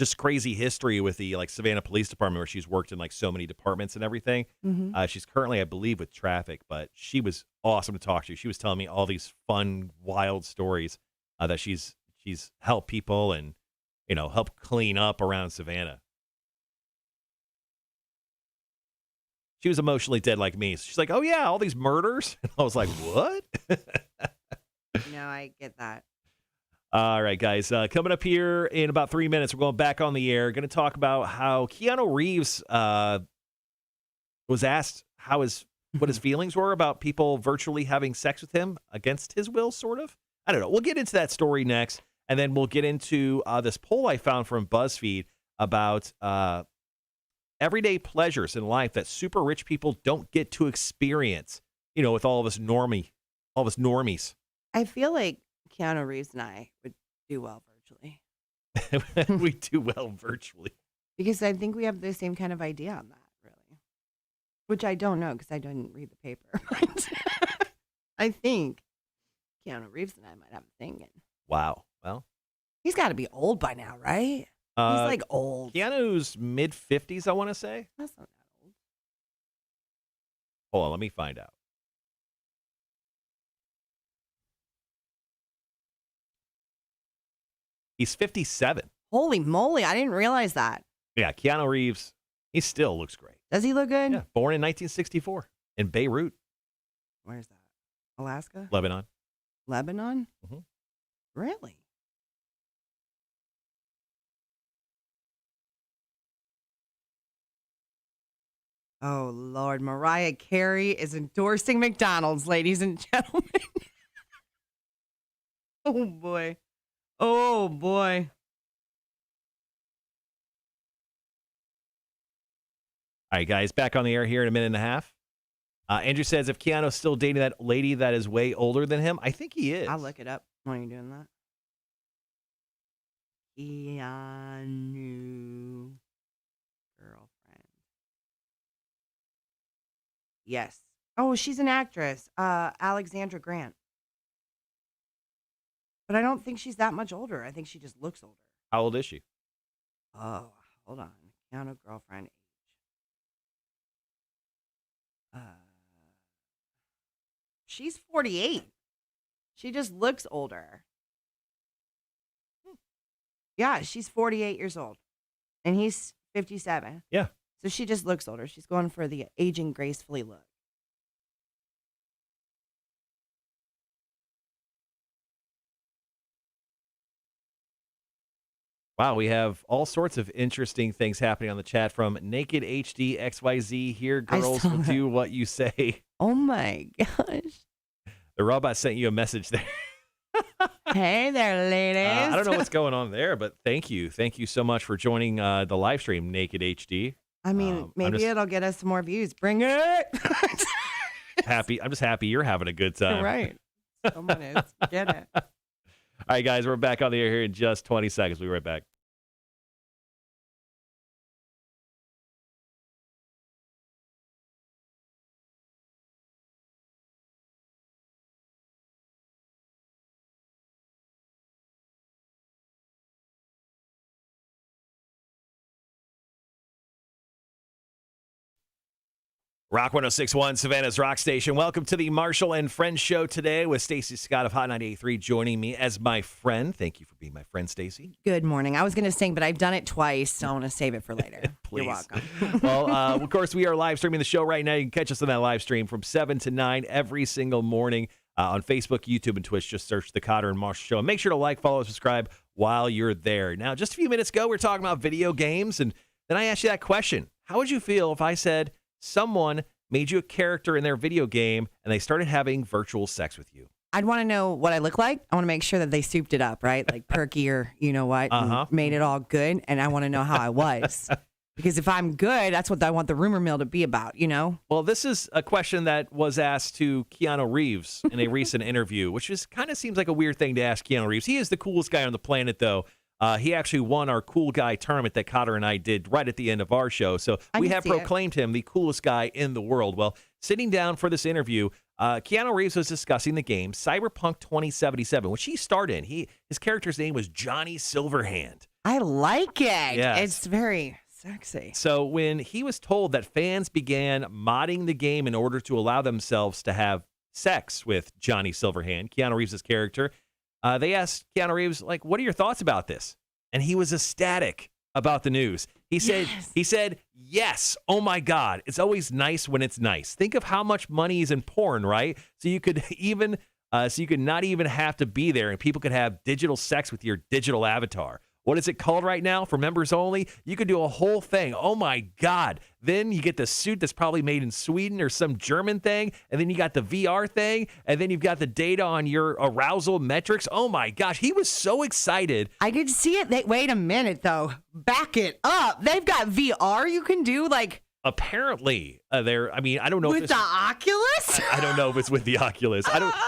just crazy history with the like Savannah Police Department where she's worked in like so many departments and everything. She's currently, I believe, with traffic, but she was awesome to talk to. She was telling me all these fun, wild stories that she's helped people and, helped clean up around Savannah. She was emotionally dead like me. So she's like, oh, yeah, all these murders. And I was like, what? No, I get that. All right, guys. Coming up here in about 3 minutes, we're going back on the air. Going to talk about how Keanu Reeves was asked what his feelings were about people virtually having sex with him against his will, sort of. I don't know. We'll get into that story next, and then we'll get into this poll I found from BuzzFeed about everyday pleasures in life that super rich people don't get to experience, with all of us normies. I feel like Keanu Reeves and I would do well virtually. We do well virtually. Because I think we have the same kind of idea on that, really. Which I don't know because I didn't read the paper. I think Keanu Reeves and I might have a thing. Wow. Well, he's got to be old by now, right? He's like old. Keanu's mid-50s, I want to say. That's not that old. Hold on, let me find out. He's 57. Holy moly, I didn't realize that. Yeah, Keanu Reeves, he still looks great. Does he look good? Yeah, born in 1964 in Beirut. Where's that? Alaska? Lebanon. Lebanon? Mm-hmm. Really? Oh, Lord. Mariah Carey is endorsing McDonald's, ladies and gentlemen. Oh, boy. Oh, boy. All right, guys, back on the air here in a minute and a half. Andrew says if Keanu's still dating that lady that is way older than him, I think he is. I'll look it up while you're doing that. Keanu girlfriend. Yes. Oh, she's an actress. Alexandra Grant. But I don't think she's that much older. I think she just looks older. How old is she? Oh, hold on. Keanu girlfriend age. She's 48. She just looks older. Yeah, she's 48 years old. And he's 57. Yeah. So she just looks older. She's going for the aging gracefully look. Wow, we have all sorts of interesting things happening on the chat from Naked HD XYZ. Here, girls will do what you say. Oh my gosh. The robot sent you a message there. Hey there, ladies. I don't know what's going on there, but thank you. Thank you so much for joining the live stream, Naked HD. I mean, maybe it'll get us some more views. Bring it. I'm just happy you're having a good time. Right. Someone is. Get it. All right, guys, we're back on the air here in just 20 seconds. We'll be right back. Rock 106.1, Savannah's Rock Station. Welcome to the Marshall and Friends show today with Stacy Scott of Hot 98.3 joining me as my friend. Thank you for being my friend, Stacy. Good morning. I was going to sing, but I've done it twice, so I want to save it for later. Please. You're welcome. Well, of course, we are live streaming the show right now. You can catch us on that live stream from 7 to 9 every single morning on Facebook, YouTube, and Twitch. Just search The Cotter and Marshall Show. And make sure to like, follow, and subscribe while you're there. Now, just a few minutes ago, we were talking about video games, and then I asked you that question. How would you feel if I said someone made you a character in their video game and they started having virtual sex with you? I'd want to know what I look like. I want to make sure that they souped it up, right? Like perky or you know what, and made it all good. And I want to know how I was. Because if I'm good, that's what I want the rumor mill to be about, you know? Well, this is a question that was asked to Keanu Reeves in a recent interview, which is kind of seems like a weird thing to ask Keanu Reeves. He is the coolest guy on the planet, though. He actually won our cool guy tournament that Cotter and I did right at the end of our show. So we have proclaimed him the coolest guy in the world. Well, sitting down for this interview, Keanu Reeves was discussing the game Cyberpunk 2077, which he starred in. His character's name was Johnny Silverhand. I like it. Yes. It's very sexy. So when he was told that fans began modding the game in order to allow themselves to have sex with Johnny Silverhand, Keanu Reeves' character, they asked Keanu Reeves, like, what are your thoughts about this? And he was ecstatic about the news. He said, yes. Oh my God. It's always nice when it's nice. Think of how much money is in porn, right? So you could not even have to be there and people could have digital sex with your digital avatar. What is it called right now for members only? You could do a whole thing. Oh my God. Then you get the suit that's probably made in Sweden or some German thing. And then you got the VR thing. And then you've got the data on your arousal metrics. Oh my gosh. He was so excited. I could see it. Wait a minute, though. Back it up. They've got VR you can do, like. Apparently, I don't know with the Oculus. I don't know if it's with the Oculus.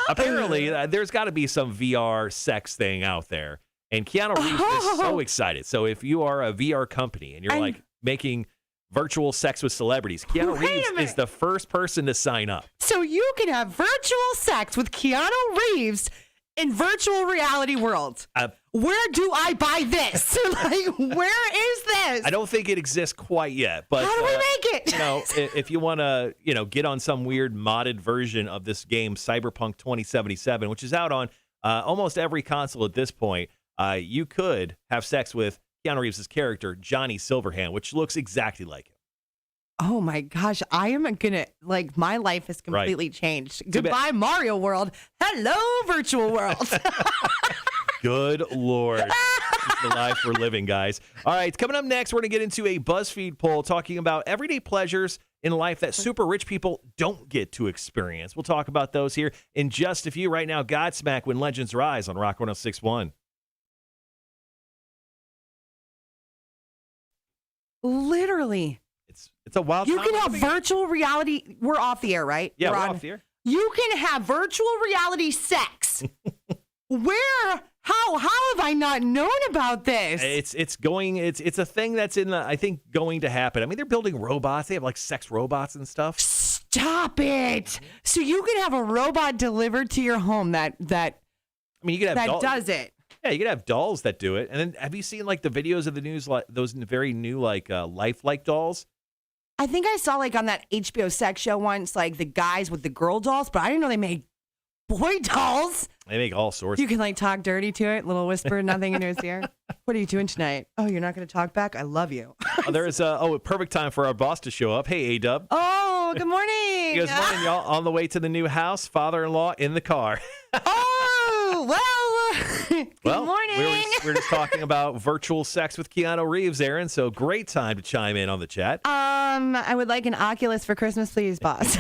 Apparently, there's got to be some VR sex thing out there. And Keanu Reeves is so excited. So if you are a VR company and you're like making virtual sex with celebrities, Keanu Reeves is the first person to sign up. So you can have virtual sex with Keanu Reeves in virtual reality worlds. Where do I buy this? Like, where is this? I don't think it exists quite yet. But how do we make it? If you want to, get on some weird modded version of this game, Cyberpunk 2077, which is out on almost every console at this point, you could have sex with Keanu Reeves' character, Johnny Silverhand, which looks exactly like him. Oh my gosh, I am gonna, my life has completely changed. Goodbye, Mario World. Hello, virtual world. Good Lord. It's the life we're living, guys. All right, coming up next, we're going to get into a BuzzFeed poll talking about everyday pleasures in life that super rich people don't get to experience. We'll talk about those here in just a few. Right now, Godsmack, When Legends Rise on Rock 106.1. Literally. It's a wild You time can have living. virtual reality. We're off the air, right? Yeah, we're off the air. You can have virtual reality sex. How have I not known about this? It's a thing that's I think going to happen. I mean, they're building robots. They have like sex robots and stuff. Stop it. So you can have a robot delivered to your home that you could have does it. Yeah, you could have dolls that do it. And then have you seen like the videos of the news, like those very new lifelike dolls? I think I saw on that HBO sex show once, like the guys with the girl dolls, but I didn't know they made boy dolls. They make all sorts. You can talk dirty to it, little whisper, nothing into his ear. What are you doing tonight? Oh, you're not going to talk back? I love you. There's a perfect time for our boss to show up. Hey, A-Dub. Oh, good morning. Good morning, y'all. On the way to the new house, father-in-law in the car. Oh, well. Good morning. We're just talking about virtual sex with Keanu Reeves, Aaron. So great time to chime in on the chat. I would like an Oculus for Christmas, please, boss.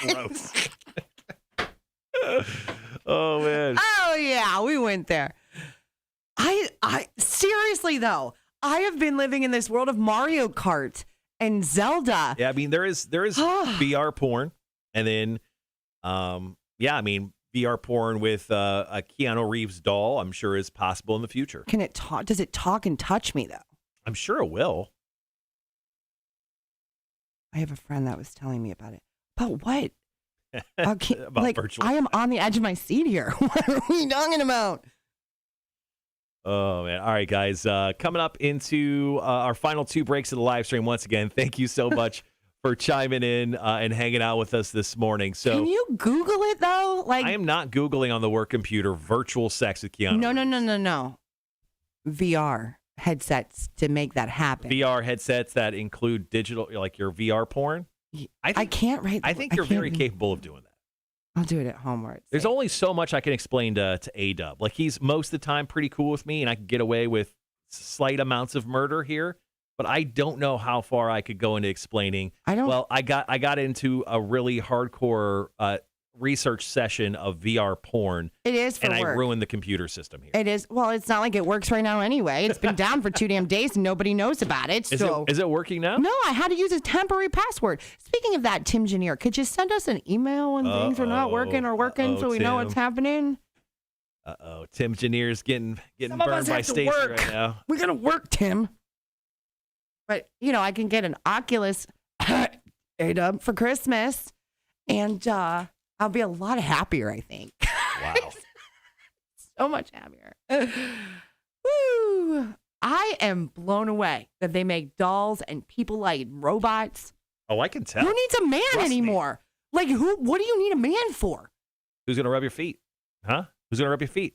Gross. Oh man. Oh yeah, we went there. I seriously though, I have been living in this world of Mario Kart and Zelda. Yeah, I mean there is VR porn, and then VR porn with a Keanu Reeves doll, I'm sure is possible in the future. Can it talk? Does it talk and touch me though? I'm sure it will. I have a friend that was telling me about it. About what? About virtual. I am on the edge of my seat here. What are we talking about? Oh, man. All right, guys. Coming up into our final two breaks of the live stream. Once again, thank you so much for chiming in and hanging out with us this morning. So, can you Google it, though? I am not Googling on the work computer virtual sex with Keanu. No. VR headsets to make that happen. VR headsets that include digital, like your VR porn. I can't write. I think you're very capable of doing that. I'll do it at home. There's only so much I can explain to A-Dub. Like he's most of the time pretty cool with me, and I can get away with slight amounts of murder here. But I don't know how far I could go into explaining. Well, I got into a really hardcore research session of VR porn. It is for work. And I ruined the computer system here. It is. Well, it's not like it works right now anyway. It's been down for 2 damn days and nobody knows about it. Is it working now? No, I had to use a temporary password. Speaking of that, Tim Janier, could you send us an email when things are not working or working so we know what's happening? Tim Janier's getting burned by Stacy right now. We got to work, Tim. But, I can get an Oculus A-Dub for Christmas and I'll be a lot happier, I think. Wow. So much happier. Woo! I am blown away that they make dolls and people like robots. Oh, I can tell. Who needs a man Trust me. anymore? Like, what do you need a man for? Who's going to rub your feet? Huh? Who's going to rub your feet?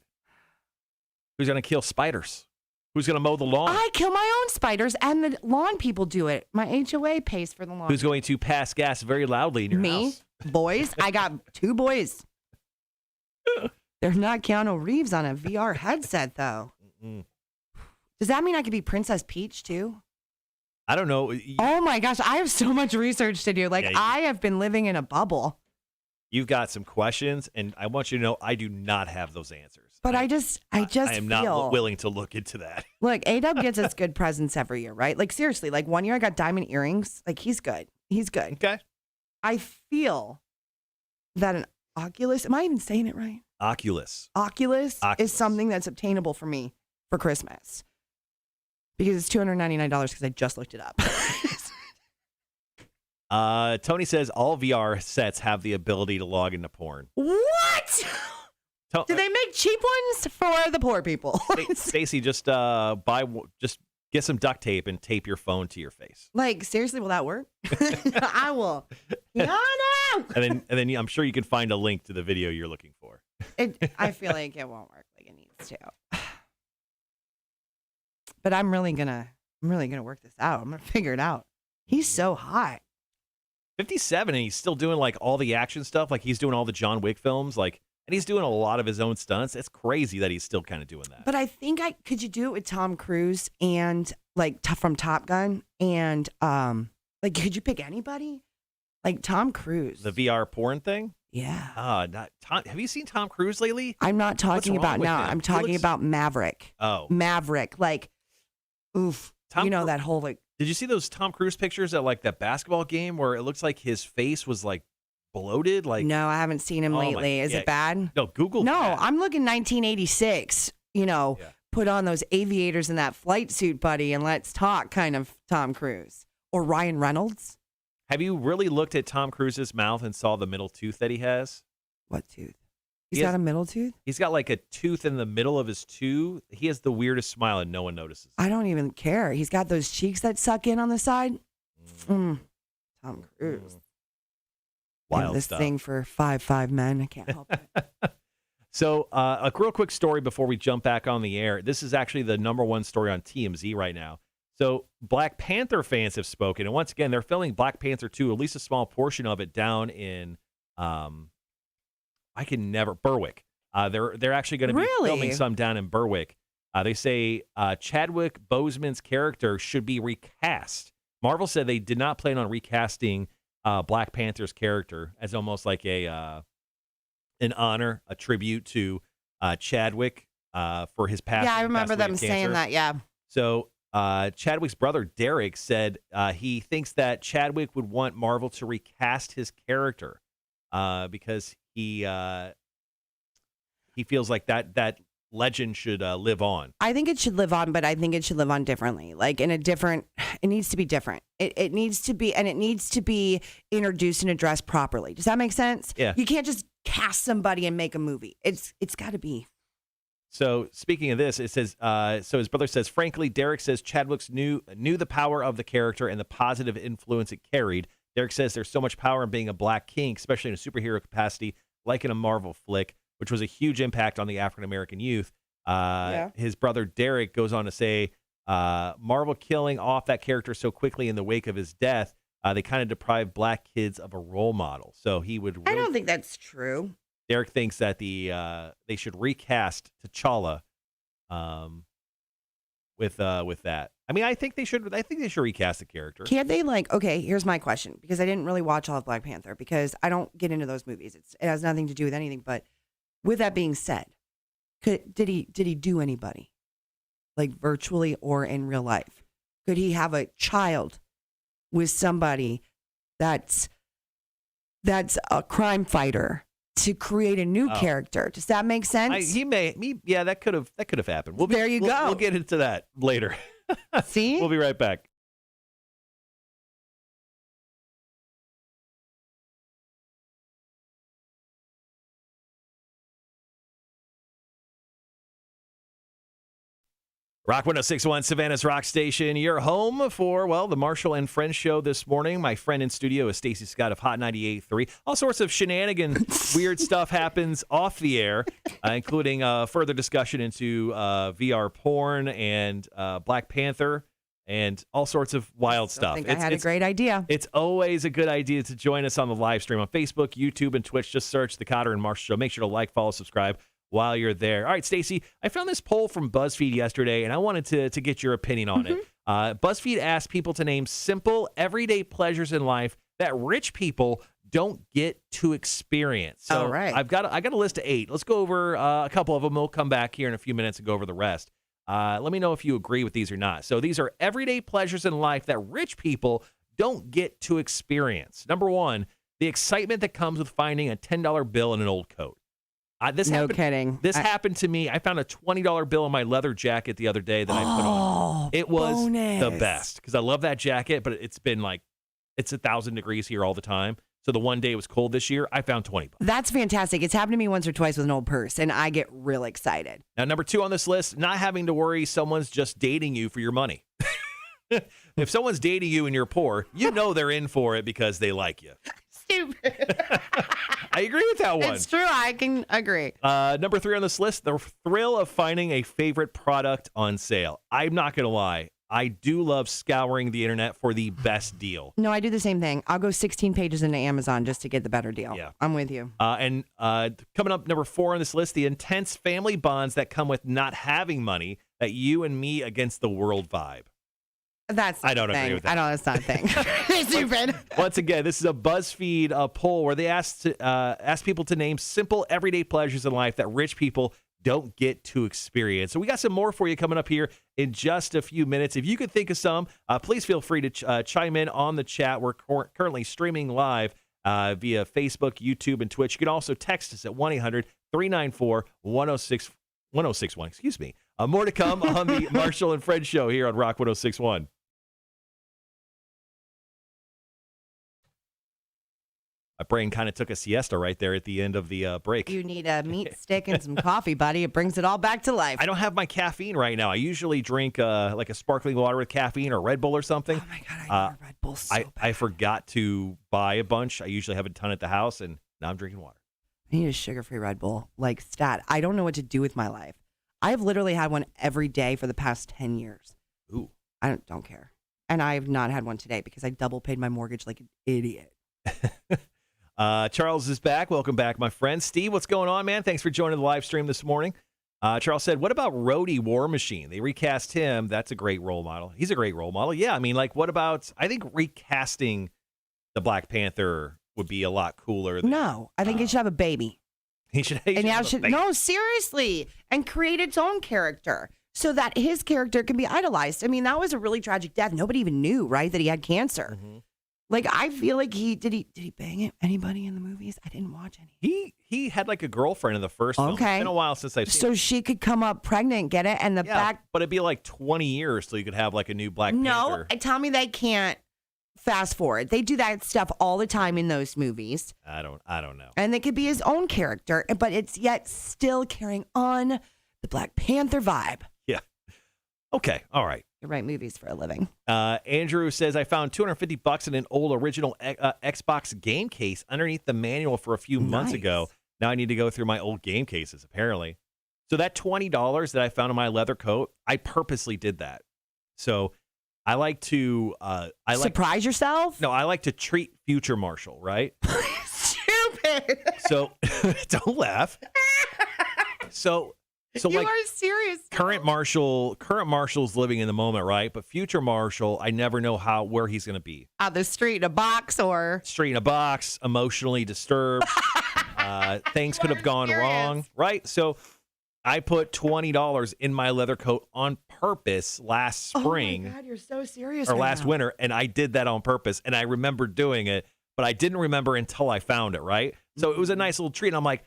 Who's going to kill spiders? Who's going to mow the lawn? I kill my own spiders, and the lawn people do it. My HOA pays for the lawn. Who's going to pass gas very loudly in your house? Boys. I got 2 boys. They're not Keanu Reeves on a VR headset, though. Mm-mm. Does that mean I could be Princess Peach, too? I don't know. Oh, my gosh. I have so much research to do. Like, Yeah, I have been living in a bubble. You've got some questions, and I want you to know I do not have those answers. But I am not willing to look into that. Look, A-Dub gets us good presents every year, right? Like, seriously, like one year I got diamond earrings. Like, he's good. He's good. Okay. I feel that an Oculus, am I even saying it right? Oculus is something that's obtainable for me for Christmas. Because it's $299 because I just looked it up. Tony says all VR sets have the ability to log into porn. What? Do they make cheap ones for the poor people? Stacy, just get some duct tape and tape your phone to your face. Like, seriously, will that work? I will. No. And then I'm sure you can find a link to the video you're looking for. I feel like it won't work like it needs to. But I'm really gonna work this out. I'm gonna figure it out. He's so hot. 57, and he's still doing like all the action stuff. Like he's doing all the John Wick films. Like, and he's doing a lot of his own stunts. It's crazy that he's still kind of doing that. But I think could you do it with Tom Cruise and like from Top Gun and like could you pick anybody? Like Tom Cruise. The VR porn thing? Yeah. Not Tom. Have you seen Tom Cruise lately? I'm not talking about now. I'm talking about Maverick. Oh. Maverick. Like, oof. That whole like. Did you see those Tom Cruise pictures at like that basketball game where it looks like his face was like bloated? Like, no, I haven't seen him lately. Is it bad? No, Google. No, that. I'm looking 1986. Put on those aviators and that flight suit, buddy, and let's talk. Kind of Tom Cruise or Ryan Reynolds. Have you really looked at Tom Cruise's mouth and saw the middle tooth that he has? What tooth? He's got a middle tooth? He's got like a tooth in the middle of his tooth. He has the weirdest smile and no one notices. I don't even care. He's got those cheeks that suck in on the side. Tom Cruise. Wild this stuff. thing for 5'5" men. I can't help it. So a real quick story before we jump back on the air. This is actually the #1 story on TMZ right now. So Black Panther fans have spoken. And once again, they're filming Black Panther 2, at least a small portion of it down in Berwick. They're actually going to be filming some down in Berwick. They say Chadwick Boseman's character should be recast. Marvel said they did not plan on recasting Black Panther's character as almost like an honor, a tribute to Chadwick for his passing. Yeah, I remember them saying that. Yeah. So Chadwick's brother Derek said he thinks that Chadwick would want Marvel to recast his character because he feels like that legend should live on. I think it should live on, but I think it should live on differently. Like it needs to be different. It needs to be, and it needs to be introduced and addressed properly. Does that make sense? Yeah. You can't just cast somebody and make a movie. It's got to be. So speaking of this, it says, so his brother says, frankly, Derek says Chadwick's knew the power of the character and the positive influence it carried. Derek says there's so much power in being a black king, especially in a superhero capacity, like in a Marvel flick, which was a huge impact on the African-American youth. His brother Derek goes on to say, Marvel killing off that character so quickly in the wake of his death, they kind of deprived black kids of a role model. So he would I don't think that's true. Derek thinks that they should recast T'Challa with that. I mean, I think they should recast the character. Can't they okay, here's my question, because I didn't really watch all of Black Panther because I don't get into those movies. It has nothing to do with anything. But with that being said, did he do anybody like virtually or in real life? Could he have a child with somebody that's a crime fighter to create a new character? Does that make sense? That could have happened. Go. We'll get into that later. See? We'll be right back. Rock 106.1, Savannah's Rock Station. You're home for, well, the Marshall and Friends show this morning. My friend in studio is Stacy Scott of Hot 98.3. All sorts of shenanigans, weird stuff happens off the air, including further discussion into VR porn and Black Panther and all sorts of wild stuff. I think I had a great idea. It's always a good idea to join us on the live stream on Facebook, YouTube, and Twitch. Just search The Cotter and Marshall Show. Make sure to like, follow, subscribe while you're there. All right, Stacy, I found this poll from BuzzFeed yesterday, and I wanted to get your opinion on it. BuzzFeed asked people to name simple, everyday pleasures in life that rich people don't get to experience. So all right. I got a list of 8. Let's go over a couple of them. We'll come back here in a few minutes and go over the rest. Let me know if you agree with these or not. So these are everyday pleasures in life that rich people don't get to experience. Number 1, the excitement that comes with finding a $10 bill in an old coat. Kidding. This happened to me. I found a $20 bill in my leather jacket the other day that I put on. It was the best because I love that jacket, but it's been like, it's 1,000 degrees here all the time. So the one day it was cold this year, I found $20. That's fantastic. It's happened to me once or twice with an old purse, and I get real excited. Now, number 2 on this list, not having to worry someone's just dating you for your money. If someone's dating you and you're poor, you know they're in for it because they like you. Stupid. I agree with that one. It's true. I can agree. Number 3 on this list, the thrill of finding a favorite product on sale. I'm not going to lie. I do love scouring the internet for the best deal. No, I do the same thing. I'll go 16 pages into Amazon just to get the better deal. Yeah. I'm with you. And coming up, number 4 on this list, the intense family bonds that come with not having money, that you and me against the world vibe. I don't agree with that. I know that's not a thing. Stupid. Once again, this is a BuzzFeed poll where they asked people to name simple everyday pleasures in life that rich people don't get to experience. So we got some more for you coming up here in just a few minutes. If you could think of some, please feel free to chime in on the chat. We're currently streaming live via Facebook, YouTube, and Twitch. You can also text us at 1-800-394-1061. Excuse me. More to come on the Marshall and Friends show here on Rock 106.1. My brain kind of took a siesta right there at the end of the break. You need a meat stick and some coffee, buddy. It brings it all back to life. I don't have my caffeine right now. I usually drink like a sparkling water with caffeine or Red Bull or something. Oh, my God. I need a Red Bull so bad. I forgot to buy a bunch. I usually have a ton at the house, and now I'm drinking water. I need a sugar-free Red Bull. Like, stat. I don't know what to do with my life. I've literally had one every day for the past 10 years. Ooh. I don't care. And I have not had one today because I double paid my mortgage like an idiot. Charles is back. Welcome back, my friend. Steve, what's going on, man? Thanks for joining the live stream this morning. Charles said, what about Rhodey War Machine? They recast him. That's a great role model. He's a great role model. Yeah, I mean, like, what about, I think recasting the Black Panther would be a lot cooler. No, I think he should have a baby. He should have a baby. No, seriously. And create its own character so that his character can be idolized. I mean, that was a really tragic death. Nobody even knew, right, that he had cancer. Mm-hmm. Like, I feel like did he bang anybody in the movies? I didn't watch any. He had like a girlfriend in the first film. It's been a while since I've seen it. So she could come up pregnant, get it, and back. But it'd be like 20 years till you could have like a new Black Panther. No, tell me they can't fast forward. They do that stuff all the time in those movies. I don't know. And it could be his own character, but it's yet still carrying on the Black Panther vibe. Yeah. Okay. All right. You write movies for a living. Andrew says, I found $250 in an old original Xbox game case underneath the manual for a few months ago. Now I need to go through my old game cases, apparently. So that $20 that I found in my leather coat, I purposely did that. So I like to... surprise yourself? No, I like to treat future Marshall, right? Stupid. So don't laugh. So you like, are serious. Current Marshall's living in the moment, right? But future Marshall, I never know where he's going to be. On the street in a box or... Street in a box, emotionally disturbed. Things could have gone wrong, right? So I put $20 in my leather coat on purpose last spring. Oh my God, you're so serious. Or last winter, and I did that on purpose, and I remember doing it, but I didn't remember until I found it, right? So it was a nice little treat. And I'm like,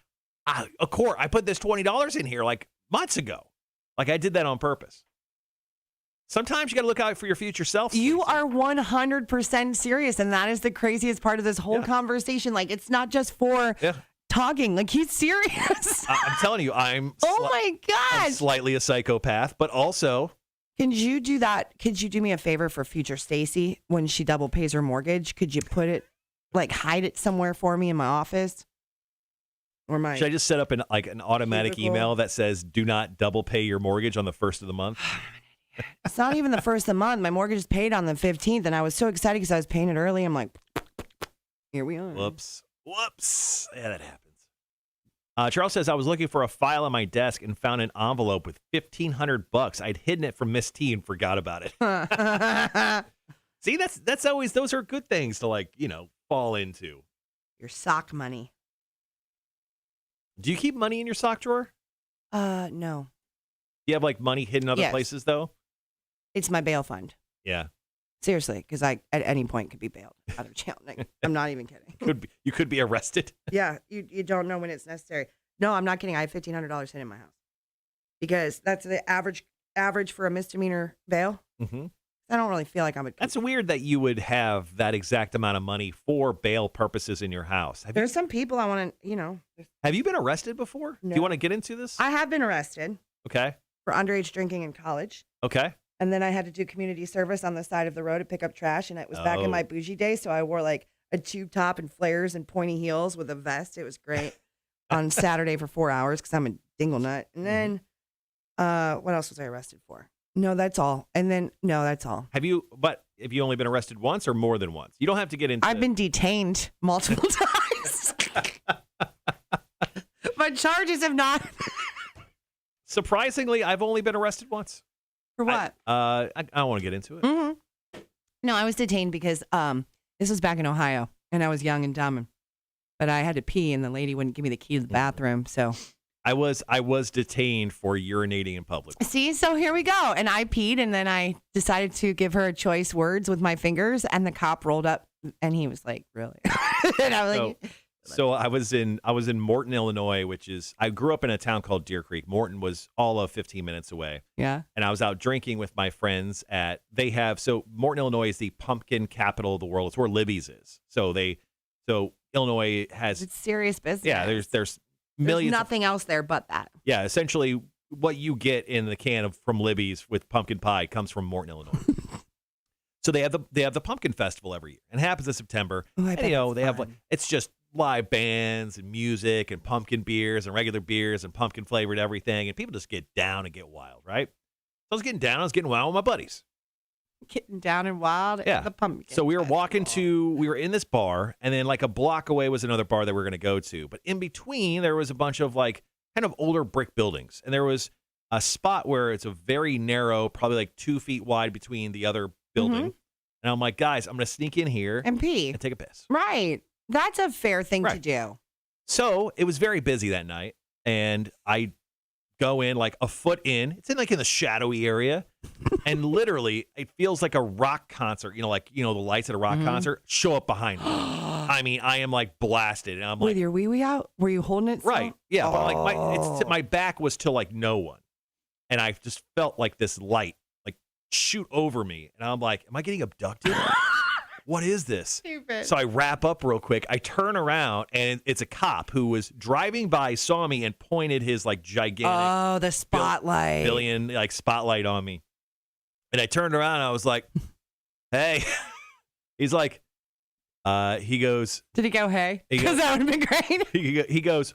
of course, I put this $20 in here like months ago. Like I did that on purpose. Sometimes you got to look out for your future self. You are 100% serious, and that is the craziest part of this whole conversation. Like, it's not just for talking. Like, he's serious. I'm telling you, I'm oh my God. I'm slightly a psychopath, but also Can you do that? Could you do me a favor for future Stacy when she double pays her mortgage? Could you put it, like hide it somewhere for me in my office? Or my Should I just set up an automatic cubicle? email that says do not double pay your mortgage on the first of the month? It's not even the first of the month. My mortgage is paid on the 15th, and I was so excited because I was paying it early. I'm like, here we are. Whoops. Yeah, that happens. Charles says, I was looking for a file on my desk and found an envelope with $1,500. I'd hidden it from Miss T and forgot about it. See, that's always, those are good things to like, fall into. Your sock money. Do you keep money in your sock drawer? No. Do you have like money hidden other Yes. places though? It's my bail fund. Yeah. Seriously, because I at any point could be bailed out of jail. I'm not even kidding. You could be arrested. Yeah, you don't know when it's necessary. No, I'm not kidding. I have $1,500 hidden in my house because that's the average for a misdemeanor bail. Mm-hmm. I don't really feel like I'm a. That's weird that you would have that exact amount of money for bail purposes in your house. There's some people I want to, Have you been arrested before? No. Do you want to get into this? I have been arrested Okay. for underage drinking in college. Okay. And then I had to do community service on the side of the road to pick up trash. And it was back in my bougie days. So I wore like a tube top and flares and pointy heels with a vest. It was great on Saturday for 4 hours because I'm a dingle nut. And then what else was I arrested for? No, that's all. And then, no, that's all. Have you only been arrested once or more than once? You don't have to get into I've been detained multiple times. But charges have not. Surprisingly, I've only been arrested once. For what? I don't want to get into it. Mm-hmm. No, I was detained because this was back in Ohio, and I was young and dumb, but I had to pee, and the lady wouldn't give me the key to the bathroom. So I was detained for urinating in public. see, so here we go, and I peed, and then I decided to give her choice words with my fingers, and the cop rolled up, and he was like, "Really?" And I was like. So I was in Morton, Illinois, I grew up in a town called Deer Creek. Morton was all of 15 minutes away. Yeah. And I was out drinking with my friends so Morton, Illinois is the pumpkin capital of the world. It's where Libby's is. So Illinois has It's serious business. yeah, there's millions. There's nothing else there but that. Yeah, essentially what you get in the can from Libby's with pumpkin pie comes from Morton, Illinois. So they have the pumpkin festival every year, and it happens in September. Ooh, I and bet it's they have fun. it's just live bands and music and pumpkin beers and regular beers and pumpkin flavored everything, and people just get down and get wild, right? So I was getting wild with my buddies. Getting down and wild Yeah. at the pumpkin. So we were festival. we were in this bar, and then like a block away was another bar that we were going to go to. But in between, there was a bunch of like kind of older brick buildings, and there was a spot where it's a very narrow, probably like 2 feet wide between the other building. Mhm. And I'm like, guys, I'm going to sneak in here and pee. and take a piss. Right. That's a fair thing to Right. do. So it was very busy that night, and I go in like a foot in. It's in the shadowy area, and literally it feels like a rock concert. The lights at a rock concert show up behind me. I mean, I am like blasted, and I'm like, With your wee out? Were you holding it? right, yeah, but like Oh. my back was to like no one, and I just felt like this light like shoot over me, and I'm like, am I getting abducted? What is this? Stupid. So I wrap up real quick. I turn around, and it's a cop who was driving by, saw me, and pointed his like gigantic Oh, the spotlight. billion like spotlight on me. And I turned around, and I was like, "Hey," he's like, he goes, Did he go, hey? He Because goes- that would have been great. he goes,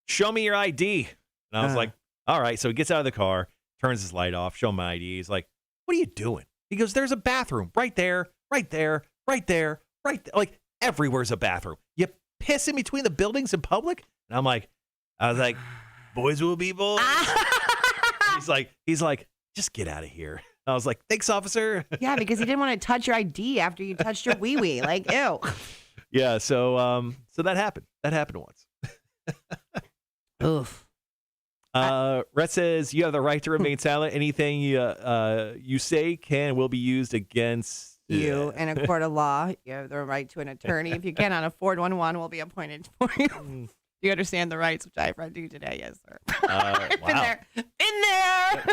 "Show me your ID." And I was like, "All right." So he gets out of the car, turns his light off, show him my ID. He's like, "What are you doing?" He goes, "There's a bathroom right there, right there, right there, right there. Like everywhere's a bathroom. You piss in between the buildings in public?" And I was like, "Boys will be boys." he's like, "Just get out of here." I was like, "Thanks, officer." Yeah, because he didn't want to touch your ID after you touched your wee wee. Like, ew. Yeah. So that happened. That happened once. Oof. Rhett says, you have the right to remain silent. Anything you say can and will be used against You, in a court of law, you have the right to an attorney. If you cannot afford one will be appointed for you. Do you understand the rights, which I've read to you today? Yes, sir. Been wow. there. Been there.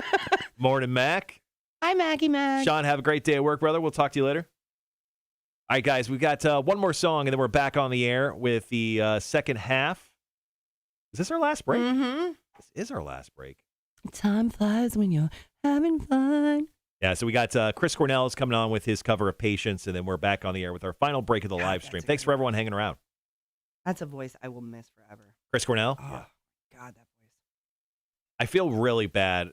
Morning, Mac. Hi, Maggie Mag. Sean, have a great day at work, brother. We'll talk to you later. All right, guys, we've got one more song, and then we're back on the air with the second half. Is this our last break? Mm-hmm. This is our last break. Time flies when you're having fun. Yeah, so we got Chris Cornell is coming on with his cover of Patience, and then we're back on the air with our final break of the live stream. Thanks for everyone hanging around. That's a voice I will miss forever. Chris Cornell? Oh, yeah. God, that voice. I feel really bad.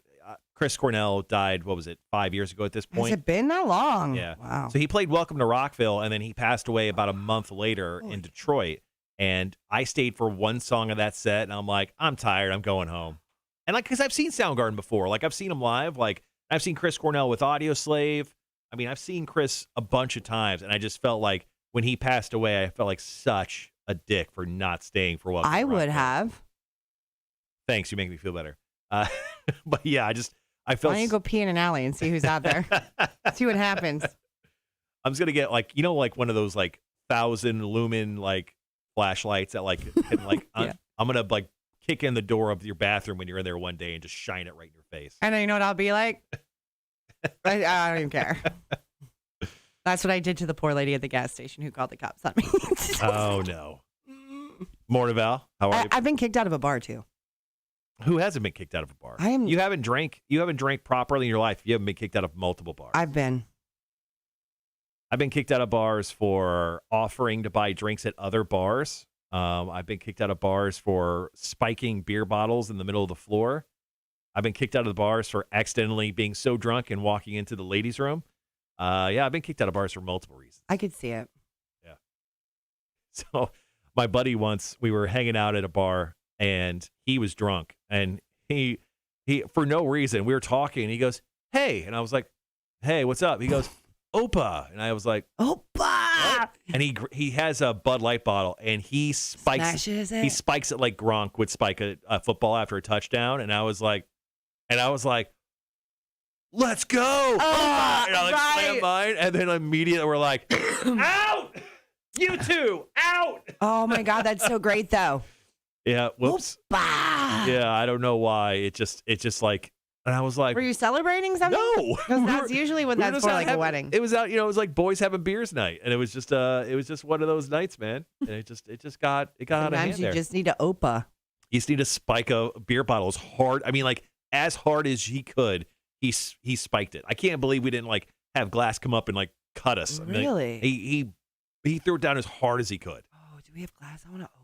Chris Cornell died, 5 years ago at this point? Has it been that long? Yeah. Wow. So he played Welcome to Rockville, and then he passed away about a month later in Detroit. And I stayed for one song of that set, and I'm like, I'm tired. I'm going home. And because I've seen Soundgarden before. I've seen him live. I've seen Chris Cornell with Audio Slave. I mean, I've seen Chris a bunch of times, and I just felt like when he passed away, I felt like such a dick for not staying for Welcome to Rockville. I would have. Thanks. You make me feel better. But yeah, I felt. Why don't you go pee in an alley and see who's out there? See what happens. I'm just gonna get one of those 1,000 lumen flashlights that Yeah. I'm gonna kick in the door of your bathroom when you're in there one day and just shine it right in your face. And you know what I'll be like? I don't even care. That's what I did to the poor lady at the gas station who called the cops on me. Oh no. Morning, Val. How are you? I've been kicked out of a bar too. Who hasn't been kicked out of a bar? You haven't drank properly in your life. You haven't been kicked out of multiple bars. I've been kicked out of bars for offering to buy drinks at other bars. I've been kicked out of bars for spiking beer bottles in the middle of the floor. I've been kicked out of the bars for accidentally being so drunk and walking into the ladies' room. I've been kicked out of bars for multiple reasons. I could see it. Yeah. So my buddy once, we were hanging out at a bar and he was drunk and he for no reason, we were talking and he goes, "Hey," and I was like, "Hey, what's up?" He goes, "Opa," and I was like, "Opa." What? And he has a Bud Light bottle and he Smashes it. He spikes it like Gronk would spike a football after a touchdown, and I was like, "Let's go!" And I slammed mine, and then immediately we're like, "Out! You two, out!" Oh my God, that's so great though. Yeah. Whoops. Opa. Yeah, I don't know why. It just and I was like, "Were you celebrating something?" No, because that's usually what that's for, a wedding. It was out, it was like boys having beers night, and it was just one of those nights, man. And it just got out of hand. Sometimes you just need a Opa. You just need to spike a beer bottle as hard. I mean, as hard as he could. He spiked it. I can't believe we didn't have glass come up and cut us. Really? I mean, he threw it down as hard as he could. Oh, do we have glass? I want an Opa.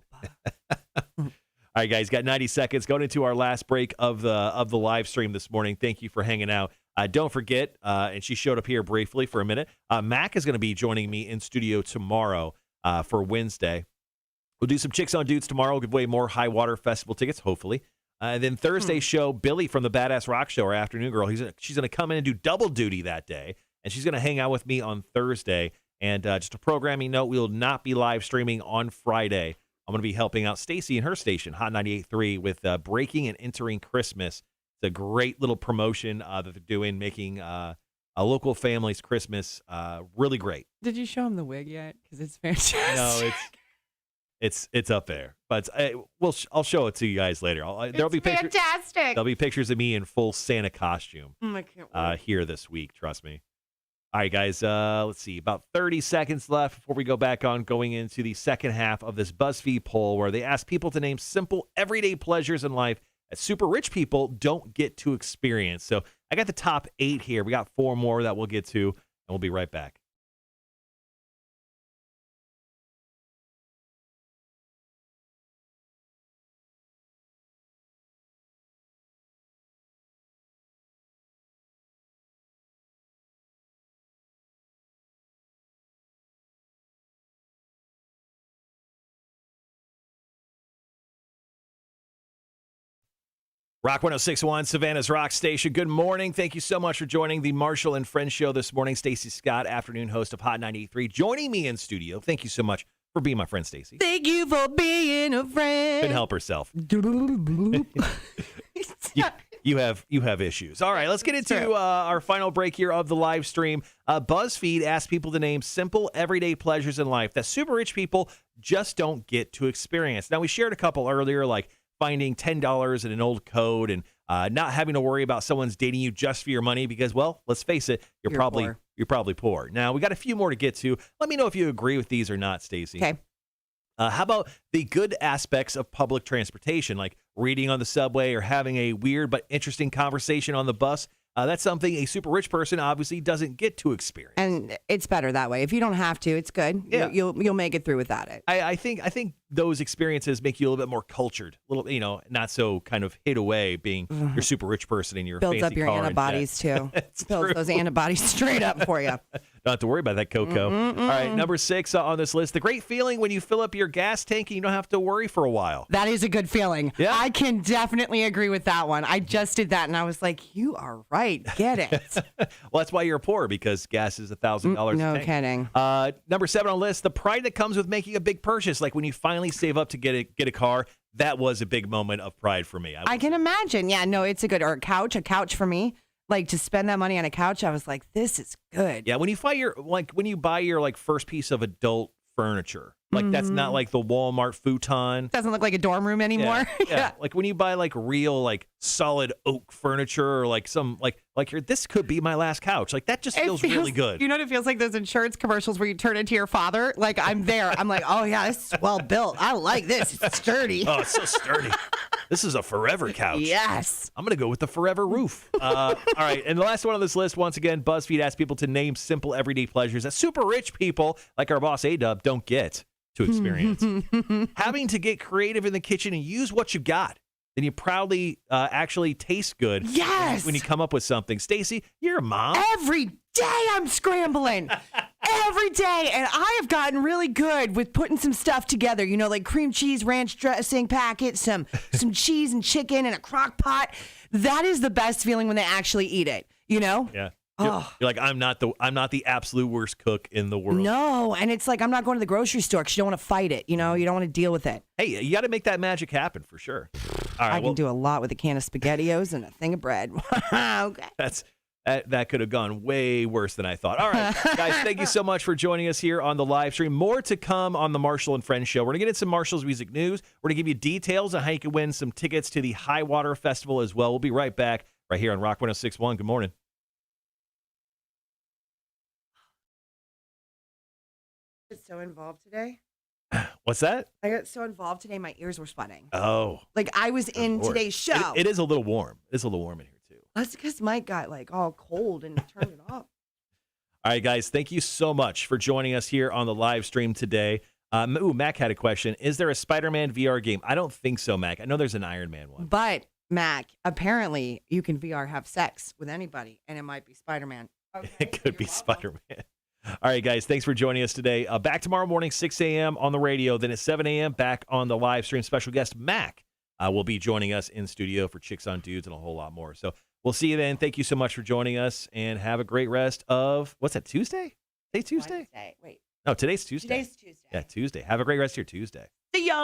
All right, guys, got 90 seconds going into our last break of the live stream this morning. Thank you for hanging out. Don't forget, and she showed up here briefly for a minute. Mac is going to be joining me in studio tomorrow for Wednesday. We'll do some Chicks on Dudes tomorrow. We'll give away more High Water Festival tickets, hopefully. Then Thursday's show, Billy from the Badass Rock Show, our afternoon girl, she's going to come in and do double duty that day, and she's going to hang out with me on Thursday. And just a programming note, we will not be live streaming on Friday. I'm going to be helping out Stacy and her station, Hot 98.3, with Breaking and Entering Christmas. It's a great little promotion that they're doing, making a local family's Christmas really great. Did you show him the wig yet? Because it's fantastic. No, it's up there, but I'll show it to you guys later. There'll be pictures. Fantastic. There'll be pictures of me in full Santa costume I can't wait. here this week. Trust me. All right, guys. Let's see. About 30 seconds left before we go back on going into the second half of this BuzzFeed poll, where they ask people to name simple, everyday pleasures in life that super rich people don't get to experience. So I got the top 8 here. We got 4 more that we'll get to, and we'll be right back. Rock 106.1, Savannah's Rock Station. Good morning. Thank you so much for joining the Marshall and Friends show this morning. Stacy Scott, afternoon host of Hot 93, joining me in studio. Thank you so much for being my friend, Stacy. Thank you for being a friend. Couldn't help herself. You have issues. All right, let's get into our final break here of the live stream. BuzzFeed asked people to name simple, everyday pleasures in life that super rich people just don't get to experience. Now, we shared a couple earlier, like finding $10 in an old code and not having to worry about someone's dating you just for your money because, well, let's face it, you're probably poor. Now, we got a few more to get to. Let me know if you agree with these or not, Stacy. Okay. How about the good aspects of public transportation, like reading on the subway or having a weird but interesting conversation on the bus? That's something a super rich person obviously doesn't get to experience. And it's better that way. If you don't have to, it's good. Yeah. You'll make it through without it. I think those experiences make you a little bit more cultured, not so kind of hid away being your super rich person in your Builds fancy up your car and antibodies jet. too. It's Builds true. those antibodies straight up for you. Don't have to worry about that, Coco. All right, number 6 on this list. The great feeling when you fill up your gas tank and you don't have to worry for a while. That is a good feeling. Yeah. I can definitely agree with that one. I just did that and I was like, you are right. Get it. Well, that's why you're poor, because gas is $1,000 No a tank. kidding. Number 7 on the list, the pride that comes with making a big purchase. Like when you finally save up to get a car, that was a big moment of pride for me. I can imagine. Yeah, no, it's a couch for me. Like to spend that money on a couch, I was like, this is good. Yeah, when you buy your first piece of adult furniture, like that's not like the Walmart futon. Doesn't look like a dorm room anymore. Yeah. Like when you buy real solid oak furniture or some here, this could be my last couch. Like that just feels really good. You know what it feels like? Those insurance commercials where you turn into your father. Like I'm there. I'm like, oh yeah, this is well built. I like this. It's sturdy. Oh, it's so sturdy. This is a forever couch. Yes. I'm going to go with the forever roof. All right. And the last one on this list, once again, BuzzFeed asked people to name simple everyday pleasures that super rich people like our boss A-Dub don't get to experience. Having to get creative in the kitchen and use what you got. Then you proudly actually taste good. Yes. When you come up with something. Stacy, you're a mom. Every day I'm scrambling. Every day. And I have gotten really good with putting some stuff together, like cream cheese, ranch dressing packet, some cheese and chicken in a crock pot. That is the best feeling when they actually eat it, Yeah. You're like, I'm not the absolute worst cook in the world. No, and it's like I'm not going to the grocery store because you don't want to fight it. You don't want to deal with it. Hey, you got to make that magic happen for sure. All right, I can do a lot with a can of SpaghettiOs and a thing of bread. Okay. That could have gone way worse than I thought. All right, guys, thank you so much for joining us here on the live stream. More to come on the Marshall and Friends show. We're going to get into some Marshall's music news. We're going to give you details on how you can win some tickets to the High Water Festival as well. We'll be right back right here on Rock 106.1. Good morning. So involved today. What's that? I got so involved today, my ears were sweating. Oh. Like I was in Lord. today's show. It is a little warm. It's a little warm in here, too. That's because Mike got all cold and turned it off. All right, guys, thank you so much for joining us here on the live stream today. Mac had a question. Is there a Spider-Man VR game? I don't think so, Mac. I know there's an Iron Man one. But, Mac, apparently you can VR have sex with anybody, and it might be Spider-Man. Okay, It could be Spider-Man. All right, guys, thanks for joining us today. Back tomorrow morning, 6 a.m. on the radio. Then at 7 a.m. back on the live stream. Special guest Mac will be joining us in studio for Chicks on Dudes and a whole lot more. So we'll see you then. Thank you so much for joining us, and have a great rest of, what's that, Tuesday? Today's Tuesday? Wednesday. Wait. No, today's Tuesday. Today's Tuesday. Yeah, Tuesday. Have a great rest of your Tuesday.